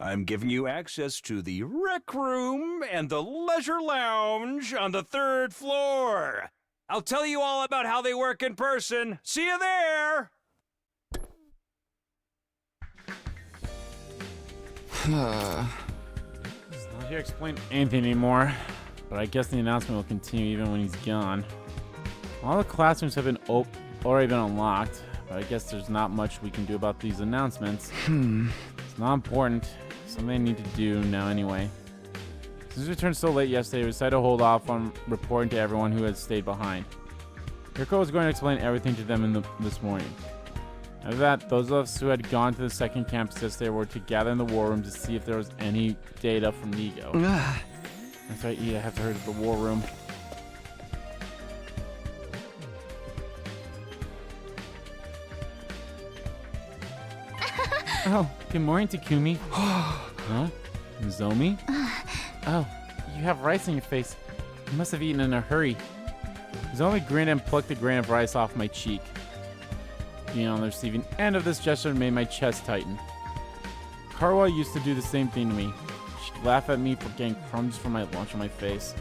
I'm giving you access to the rec room and the leisure lounge on the 3rd floor. I'll tell you all about how they work in person. See you there! hear explain anything anymore, but I guess the announcement will continue even when he's gone. All the classrooms have been already been unlocked, but I guess there's not much we can do about these announcements. It's not important. Something I need to do now anyway. Since we returned so late yesterday, we decided to hold off on reporting to everyone who had stayed behind. Yuriko was going to explain everything to them this morning. After that, those of us who had gone to the second campus yesterday were to gather in the war room to see if there was any data from Nigo. That's right, I have to hurry to the war room. Oh, good morning, Takumi. Huh? Nozomi? Oh, you have rice on your face. You must have eaten in a hurry. Nozomi grinned and plucked a grain of rice off my cheek. Being on the receiving end of this gesture made my chest tighten. Karwa used to do the same thing to me. She'd laugh at me for getting crumbs from my lunch on my face.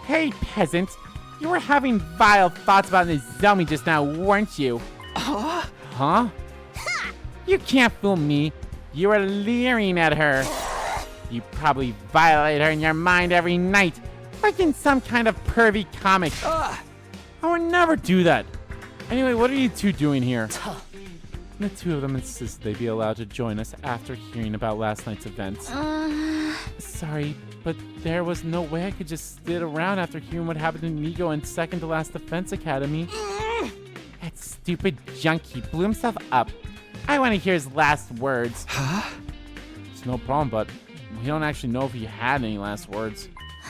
Hey, peasant! You were having vile thoughts about Nozomi just now, weren't you? Huh? You can't fool me. You were leering at her. You probably violate her in your mind every night, like in some kind of pervy comic. I would never do that. Anyway, what are you two doing here? The two of them insist they be allowed to join us after hearing about last night's events. Sorry, but there was no way I could just sit around after hearing what happened to Nigo in second to last Defense Academy. That stupid junkie blew himself up. I want to hear his last words. It's no problem, but we don't actually know if he had any last words.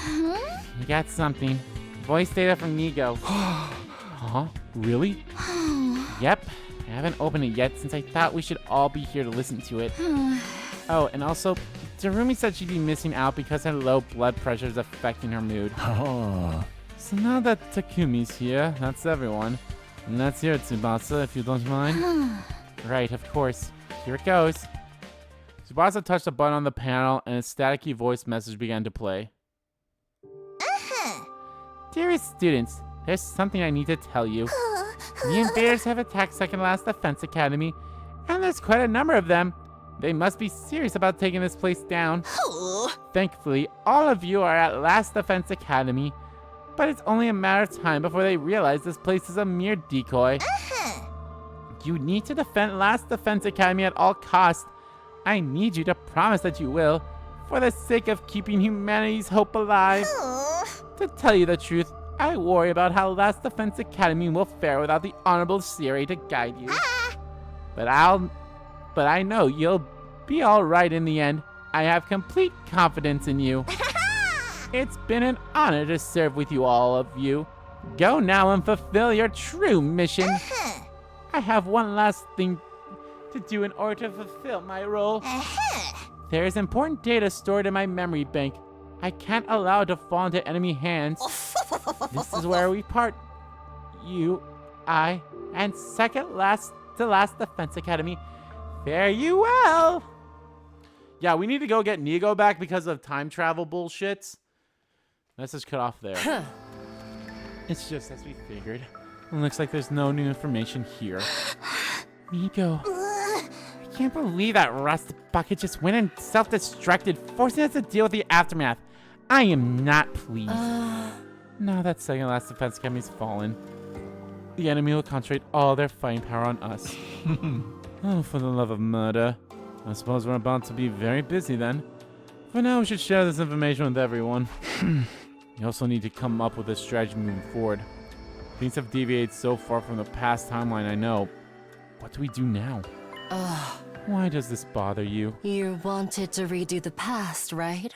You got something. Voice data from Nigo. Huh? Really? Yep. I haven't opened it yet since I thought we should all be here to listen to it. Oh, and also, Darumi said she'd be missing out because her low blood pressure is affecting her mood. So now that Takumi's here, that's everyone. And let's hear it, Tsubasa, if you don't mind. Right, of course. Here it goes. Tsubasa touched a button on the panel, and a staticky voice message began to play. Dearest students, there's something I need to tell you. The invaders have attacked Second Last Defense Academy, and there's quite a number of them. They must be serious about taking this place down. Thankfully, all of you are at Last Defense Academy, but it's only a matter of time before they realize this place is a mere decoy. You need to defend Last Defense Academy at all costs. I need you to promise that you will, for the sake of keeping humanity's hope alive. To tell you the truth, I worry about how Last Defense Academy will fare without the Honorable Sirei to guide you. But I know you'll be alright in the end. I have complete confidence in you. It's been an honor to serve with you, all of you. Go now and fulfill your true mission. I have one last thing to do in order to fulfill my role. There is important data stored in my memory bank. I can't allow it to fall into enemy hands. This is where we part. You, I, and second last to Last Defense Academy. Fare you well. Yeah, we need to go get Nigo back because of time travel bullshits. Let's just cut off there. It's just as we figured. It looks like there's no new information here. Nigo. I can't believe that rust bucket just went and self-destructed, forcing us to deal with the aftermath. I am not pleased. Now that Second Last Defense Academy's fallen, the enemy will concentrate all their fighting power on us. Oh, for the love of murder. I suppose we're about to be very busy then. For now, we should share this information with everyone. We also need to come up with a strategy moving forward. Things have deviated so far from the past timeline I know. What do we do now? Why does this bother you? You wanted to redo the past, right?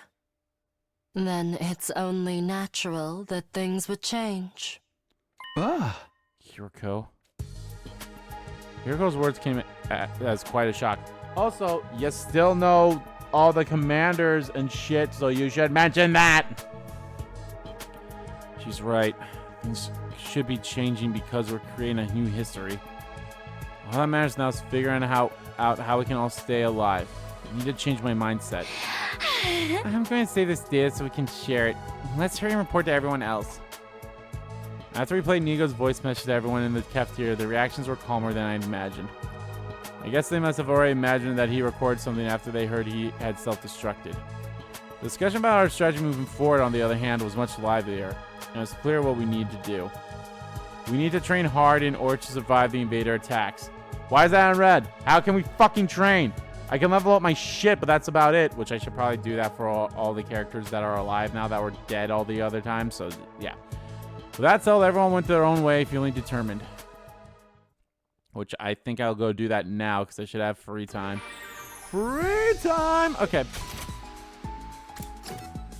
Then it's only natural that things would change. Yuriko. Yuriko's words came as quite a shock. Also, you still know all the commanders and shit, so you should mention that. She's right. Things should be changing because we're creating a new history. All that matters now is figuring out how we can all stay alive. I need to change my mindset. I'm going to save this data so we can share it. Let's hurry and report to everyone else. After we played Nigo's voice message to everyone in the cafeteria, the reactions were calmer than I'd imagined. I guess they must have already imagined that he recorded something after they heard he had self-destructed. The discussion about our strategy moving forward, on the other hand, was much livelier, and it was clear what we need to do. We need to train hard in order to survive the invader attacks. Why is that in red? How can we fucking train? I can level up my shit, but that's about it, which I should probably do that for all the characters that are alive now that were dead all the other time, so yeah. With that said, everyone went their own way, feeling determined. Which I think I'll go do that now, because I should have free time. Free time! Okay.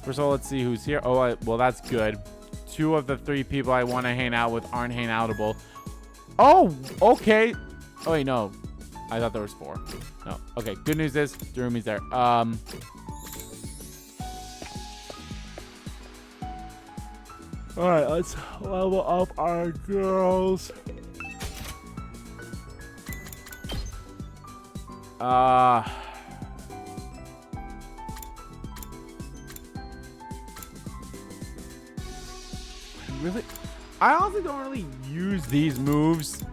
First of all, let's see who's here. Oh, well, that's good. 2 of the 3 people I want to hang out with aren't hangoutable. Oh, okay. Oh, wait, no. I thought there was 4. No. Okay, good news is Darumi's there. Alright, let's level up our girls. Really? I honestly don't really use these moves.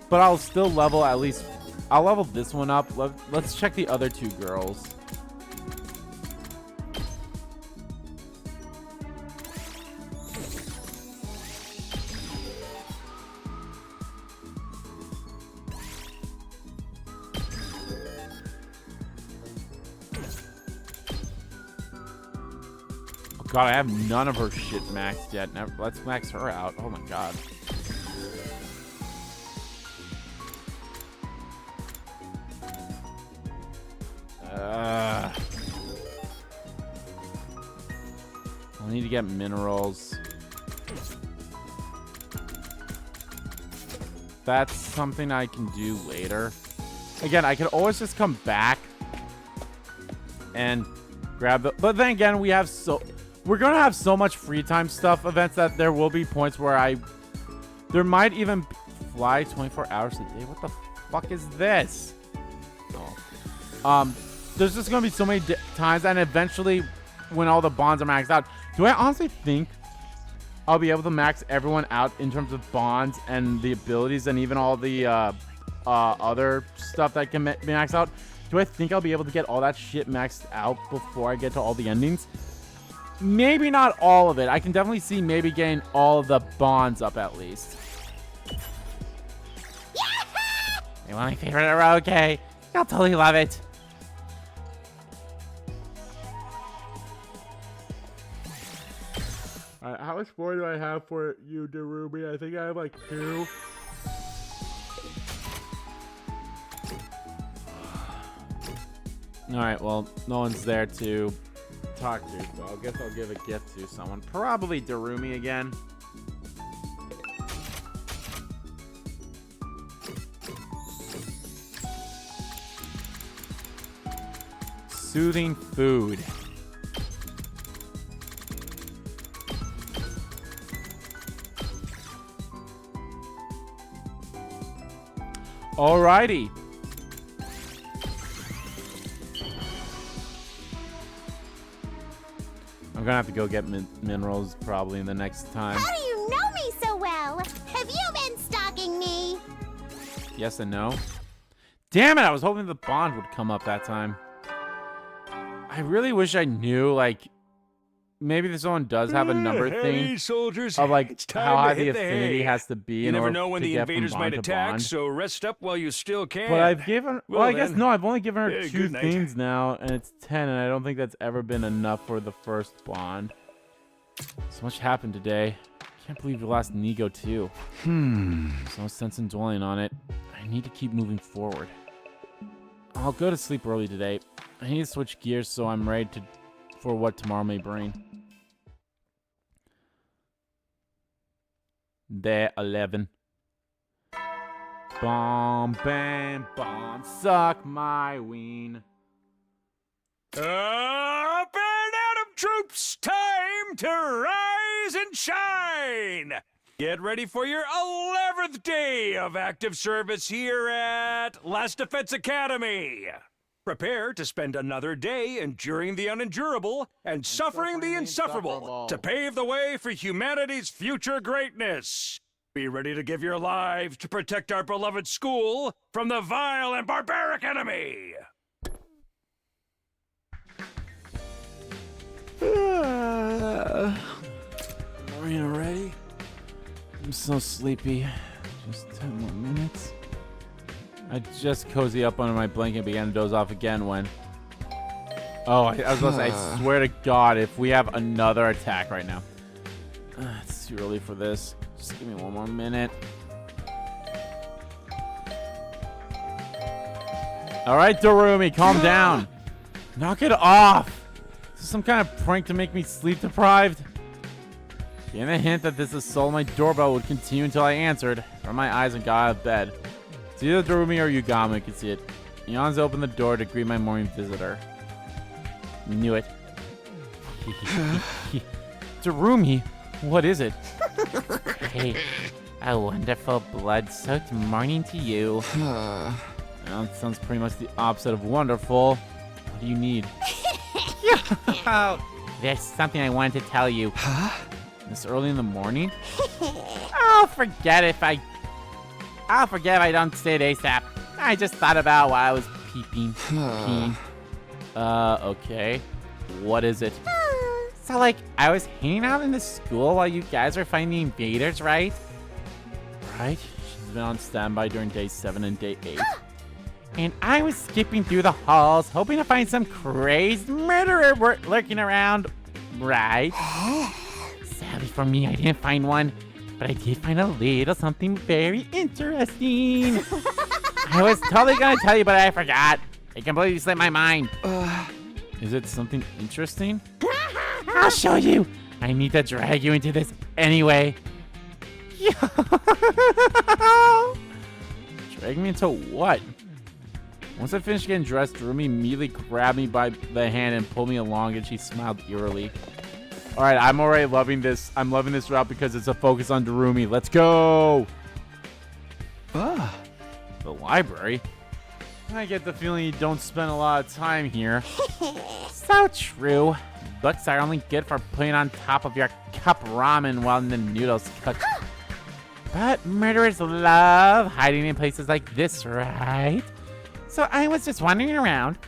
But I'll still level at least. I'll level this one up. Let's check the other 2 girls. God, I have none of her shit maxed yet. Let's max her out. Oh my god. I'll need to get minerals. That's something I can do later. Again, I could always just come back and grab the... But then again, we're going to have so much free time stuff events that there will be points where there might even fly 24 hours a day. What the fuck is this? Oh. There's just going to be so many times, and eventually when all the bonds are maxed out, do I honestly think I'll be able to max everyone out in terms of bonds and the abilities and even all the other stuff that can be maxed out? Do I think I'll be able to get all that shit maxed out before I get to all the endings? Maybe not all of it. I can definitely see maybe getting all of the bonds up at least. You want my favorite era? Okay. You'll totally love it. Alright, how much more do I have for you, Darumi? I think I have like 2. Alright, well, no one's there to talk to, so I guess I'll give a gift to someone. Probably Darumi again. Soothing food. Alrighty. I'm gonna have to go get minerals probably in the next time. How do you know me so well? Have you been stalking me? Yes and no. Damn it, I was hoping the bond would come up that time. I really wish I knew, like, maybe this one does have a number thing soldiers, of, like, it's time how to high hit the the affinity hay. has to be You in never order know when to the get from invaders bond might to attack, bond. so rest up while you still can. But I've given... Well, I guess then. no, I've only given her Yeah, 2 good night. things now, and it's 10, and I don't think that's ever been enough for the first bond. So much happened today. Can't believe we lost Nigo too. There's no sense in dwelling on it. I need to keep moving forward. I'll go to sleep early today. I need to switch gears so I'm ready for what tomorrow may bring. Day 11. Bomb, bam, bomb, suck my ween. Up and Atom troops, time to rise and shine! Get ready for your 11th day of active service here at Last Defense Academy. Prepare to spend another day enduring the unendurable and suffering the insufferable to pave the way for humanity's future greatness. Be ready to give your lives to protect our beloved school from the vile and barbaric enemy! Are you ready? I'm so sleepy. Just 10 more minutes. I just cozy up under my blanket and began to doze off again when... Oh, I was about to say, I swear to God, if we have another attack right now. It's too early for this. Just give me one more minute. All right, Darumi, calm down. Knock it off. Is this some kind of prank to make me sleep deprived? Getting a hint that this assault on my doorbell would continue until I answered. Rubbed my eyes and got out of bed. It's either Darumi or Yugami, I could see it. Yawns opened the door to greet my morning visitor. Knew it. Darumi, what is it? Hey, a wonderful blood-soaked morning to you. Well, it sounds pretty much the opposite of wonderful. What do you need? There's something I wanted to tell you. Huh? This early in the morning? I'll forget if I don't say it ASAP. I just thought about while I was peeing. Okay. What is it? So, like, I was hanging out in the school while you guys were fighting the invaders, right? Right. She's been on standby during day 7 and day 8. And I was skipping through the halls, hoping to find some crazed murderer lurking around, right? Sadly for me, I didn't find one, but I did find a little something very interesting. I was totally gonna tell you, but I forgot. It completely slipped my mind. Is it something interesting? I'll show you. I need to drag you into this anyway. Drag me into what? Once I finished getting dressed, Darumi immediately grabbed me by the hand and pulled me along, and she smiled eerily. All right, I'm already loving this. I'm loving this route because it's a focus on Darumi. Let's go. The library? I get the feeling you don't spend a lot of time here. So true. Books are only good for putting on top of your cup ramen while the noodles cook. But murderers love hiding in places like this, right? So I was just wandering around.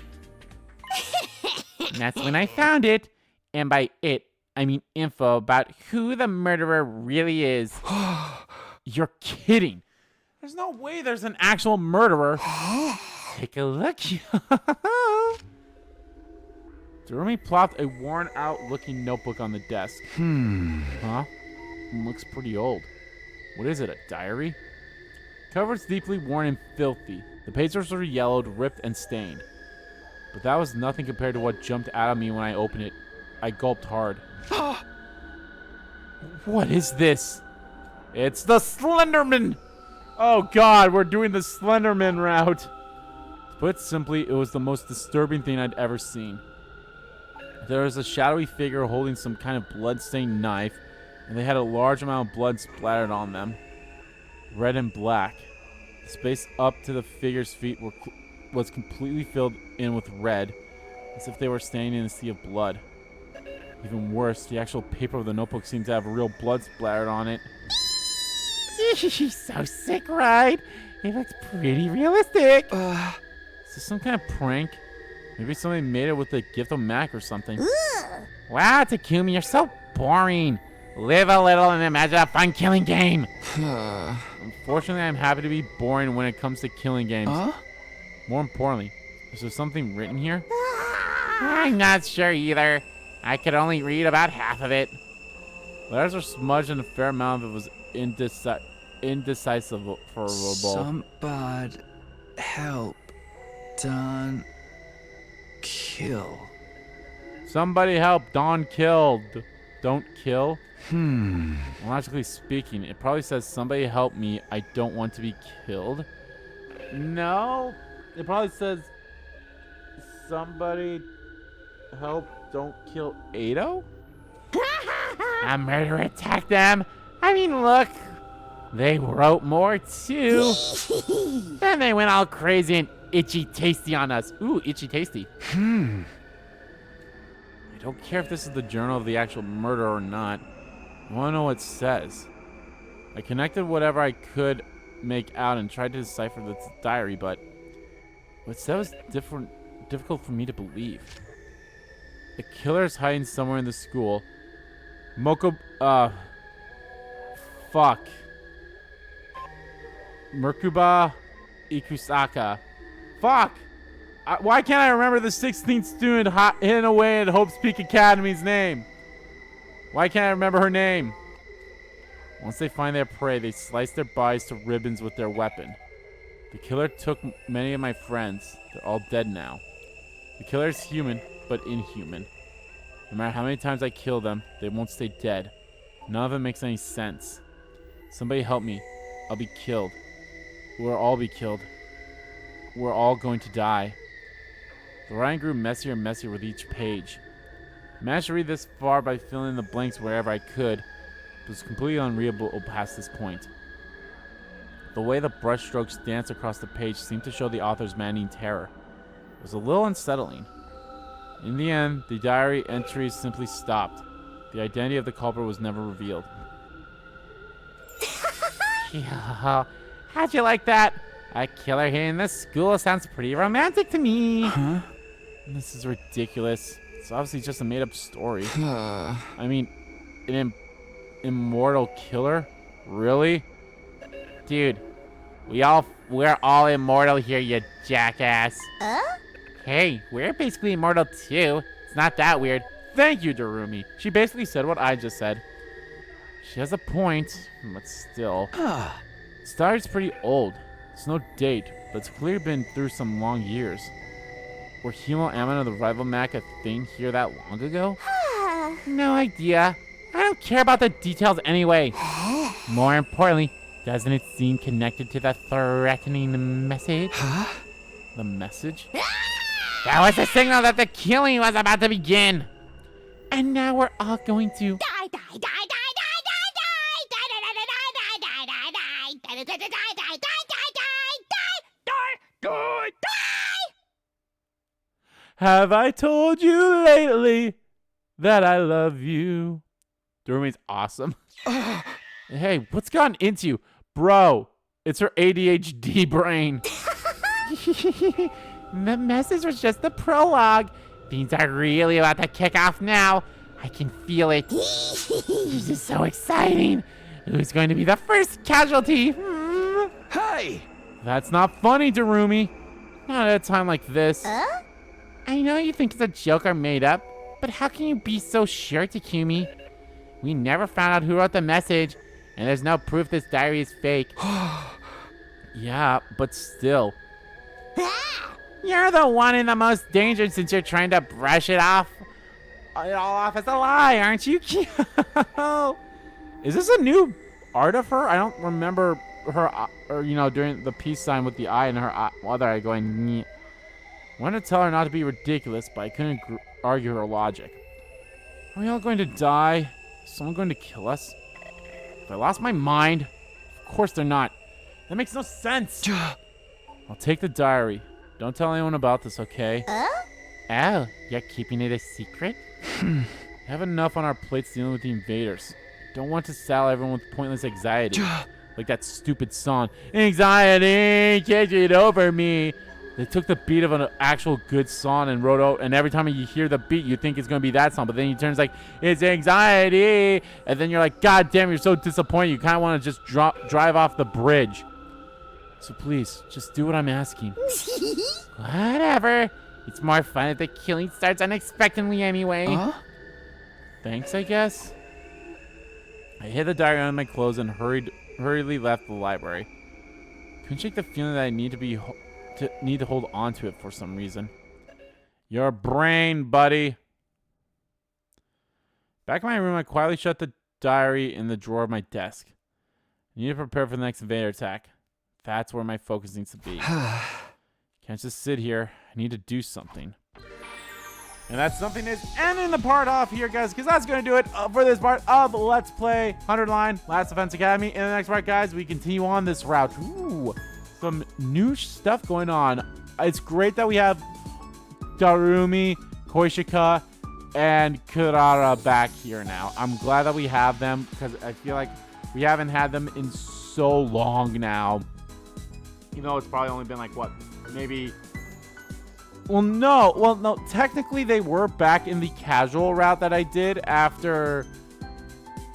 And that's when I found it. And by it, I mean info about who the murderer really is. You're kidding. There's no way there's an actual murderer. Take a look. Darumi plopped a worn-out looking notebook on the desk. Huh? Looks pretty old. What is it, a diary? Cover's deeply worn and filthy. The pages were yellowed, ripped, and stained. But that was nothing compared to what jumped out at me when I opened it. I gulped hard. What is this? It's the Slenderman! Oh god, we're doing the Slenderman route. To put it simply, it was the most disturbing thing I'd ever seen. There was a shadowy figure holding some kind of blood-stained knife, and they had a large amount of blood splattered on them. Red and black. The space up to the figure's feet was completely filled in with red, as if they were standing in a sea of blood. Even worse, the actual paper of the notebook seemed to have real blood splattered on it. So sick, right? It looks pretty realistic. Is this some kind of prank? Maybe somebody made it with the gift of Mac or something. Wow, Takumi, you're so boring. Live a little and imagine a fun killing game. Unfortunately, I'm happy to be boring when it comes to killing games. More importantly, is there something written here? I'm not sure either. I could only read about half of it. Letters are smudged and a fair amount of it was indecisible. Somebody help Don kill. Somebody help Don killed. Don't kill? Logically speaking, it probably says somebody help me. I don't want to be killed. No. It probably says somebody help don't kill Ado? A murderer attacked them. I mean, look. They wrote more, too. Then they went all crazy and itchy tasty on us. Ooh, itchy tasty. I don't care if this is the journal of the actual murder or not. I want to know what it says. I connected whatever I could make out and tried to decipher the diary, but what it said was difficult for me to believe. The killer is hiding somewhere in the school. Fuck. Merkuba Ikusaka. Fuck! Why can't I remember the 16th student hidden away at Hope's Peak Academy's name? Why can't I remember her name? Once they find their prey, they slice their bodies to ribbons with their weapon. The killer took many of my friends. They're all dead now. The killer is human, but inhuman. No matter how many times I kill them, they won't stay dead. None of it makes any sense. Somebody help me. I'll be killed. We'll all be killed. We're all going to die. The writing grew messier and messier with each page. I managed to read this far by filling in the blanks wherever I could, but it was completely unreadable past this point. The way the brushstrokes danced across the page seemed to show the author's maddening terror. It was a little unsettling. In the end, the diary entries simply stopped. The identity of the culprit was never revealed. Yeah, how'd you like that? A killer here in the school sounds pretty romantic to me. Huh? This is ridiculous. It's obviously just a made-up story. I mean, an immortal killer? Really? Dude, we're all immortal here, you jackass. Hey, we're basically immortal too. It's not that weird. Thank you, Darumi. She basically said what I just said. She has a point, but still. This diary's pretty old. It's no date, but it's clearly been through some long years. Were Hemoanima and the rival Mac a thing here that long ago? No idea. I don't care about the details anyway. More importantly, doesn't it seem connected to the threatening message? The message? That was the signal that the killing was about to begin. And now we're all going to die. Have I told you lately that I love you? Darumi's awesome. Hey, what's gotten into you? Bro, it's her ADHD brain. The message was just the prologue. Things are really about to kick off now. I can feel it. This is so exciting. Who's going to be the first casualty? Hey! That's not funny, Darumi. Not at a time like this. I know you think it's a joke or made up, but how can you be so sure, Takumi? We never found out who wrote the message, and there's no proof this diary is fake. Yeah, but still. You're the one in the most danger since you're trying to brush it all off as a lie, aren't you? Is this a new art of her? I don't remember her, during the peace sign with the eye and her other eye going, Nyeh. I wanted to tell her not to be ridiculous, but I couldn't argue her logic. Are we all going to die? Is someone going to kill us? If I lost my mind? Of course they're not. That makes no sense. I'll take the diary. Don't tell anyone about this, okay? Oh, you're keeping it a secret? I have enough on our plates dealing with the invaders. Don't want to saddle everyone with pointless anxiety. Like that stupid song, Anxiety, can't get over me. They took the beat of an actual good song and wrote out, and every time you hear the beat, you think it's going to be that song, but then you turn, it's like, it's anxiety, and then you're like, God damn, you're so disappointed, you kind of want to just drive off the bridge. So please, just do what I'm asking. Whatever. It's more fun if the killing starts unexpectedly anyway. Thanks, I guess. I hid the diary on my clothes and hurriedly left the library. Couldn't shake the feeling that I need to hold on to it for some reason. Your brain, buddy. Back in my room, I quietly shut the diary in the drawer of my desk. I need to prepare for the next invader attack. That's where my focus needs to be. Can't just sit here. I need to do something. And that something is ending the part off here, guys, because that's going to do it for this part of Let's Play 100 Line Last Defense Academy. In the next part, guys, we continue on this route. Ooh, some new stuff going on. It's great that we have Darumi, Koishika, and Kurara back here now. I'm glad that we have them because I feel like We haven't had them in so long now. Even though it's probably only been like, what, maybe... Well, no. Technically, they were back in the casual route that I did after...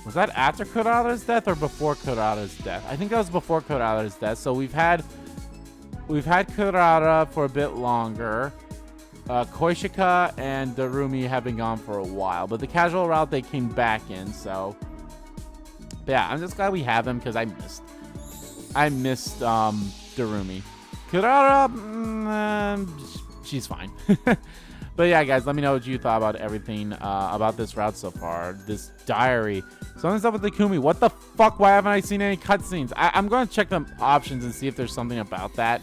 Was that after Kurata's death or before Kurata's death? I think that was before Kurata's death. So we've had Kurata for a bit longer. Koishika and Darumi have been gone for a while. But the casual route, they came back in, so... But yeah, I'm just glad we have them because I missed Darumi. Kurata, she's fine. But yeah, guys, let me know what you thought about everything about this route so far. This diary. Something's up with Takumi. What the fuck? Why haven't I seen any cutscenes? I'm going to check the options and see if there's something about that.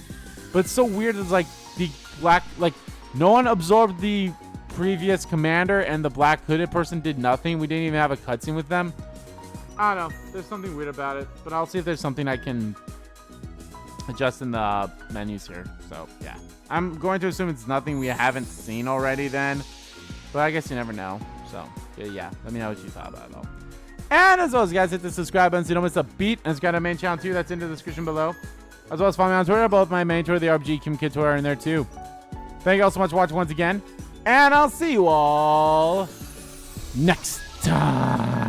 But it's so weird. It's like the black, like no one absorbed the previous commander and the black hooded person did nothing. We didn't even have a cutscene with them. I don't know. There's something weird about it. But I'll see if there's something I can adjust in the menus here. So yeah, I'm going to assume it's nothing we haven't seen already then, but I guess you never know. So yeah, let me know what you thought about it all. And as always, guys, hit the subscribe button so you don't miss a beat, and subscribe to my main channel too. That's in the description below. As well as follow me on Twitter. Both my main Twitter, the RPG Kim Kid Twitter, are in there too. Thank you all so much for watching once again, and I'll see you all next time.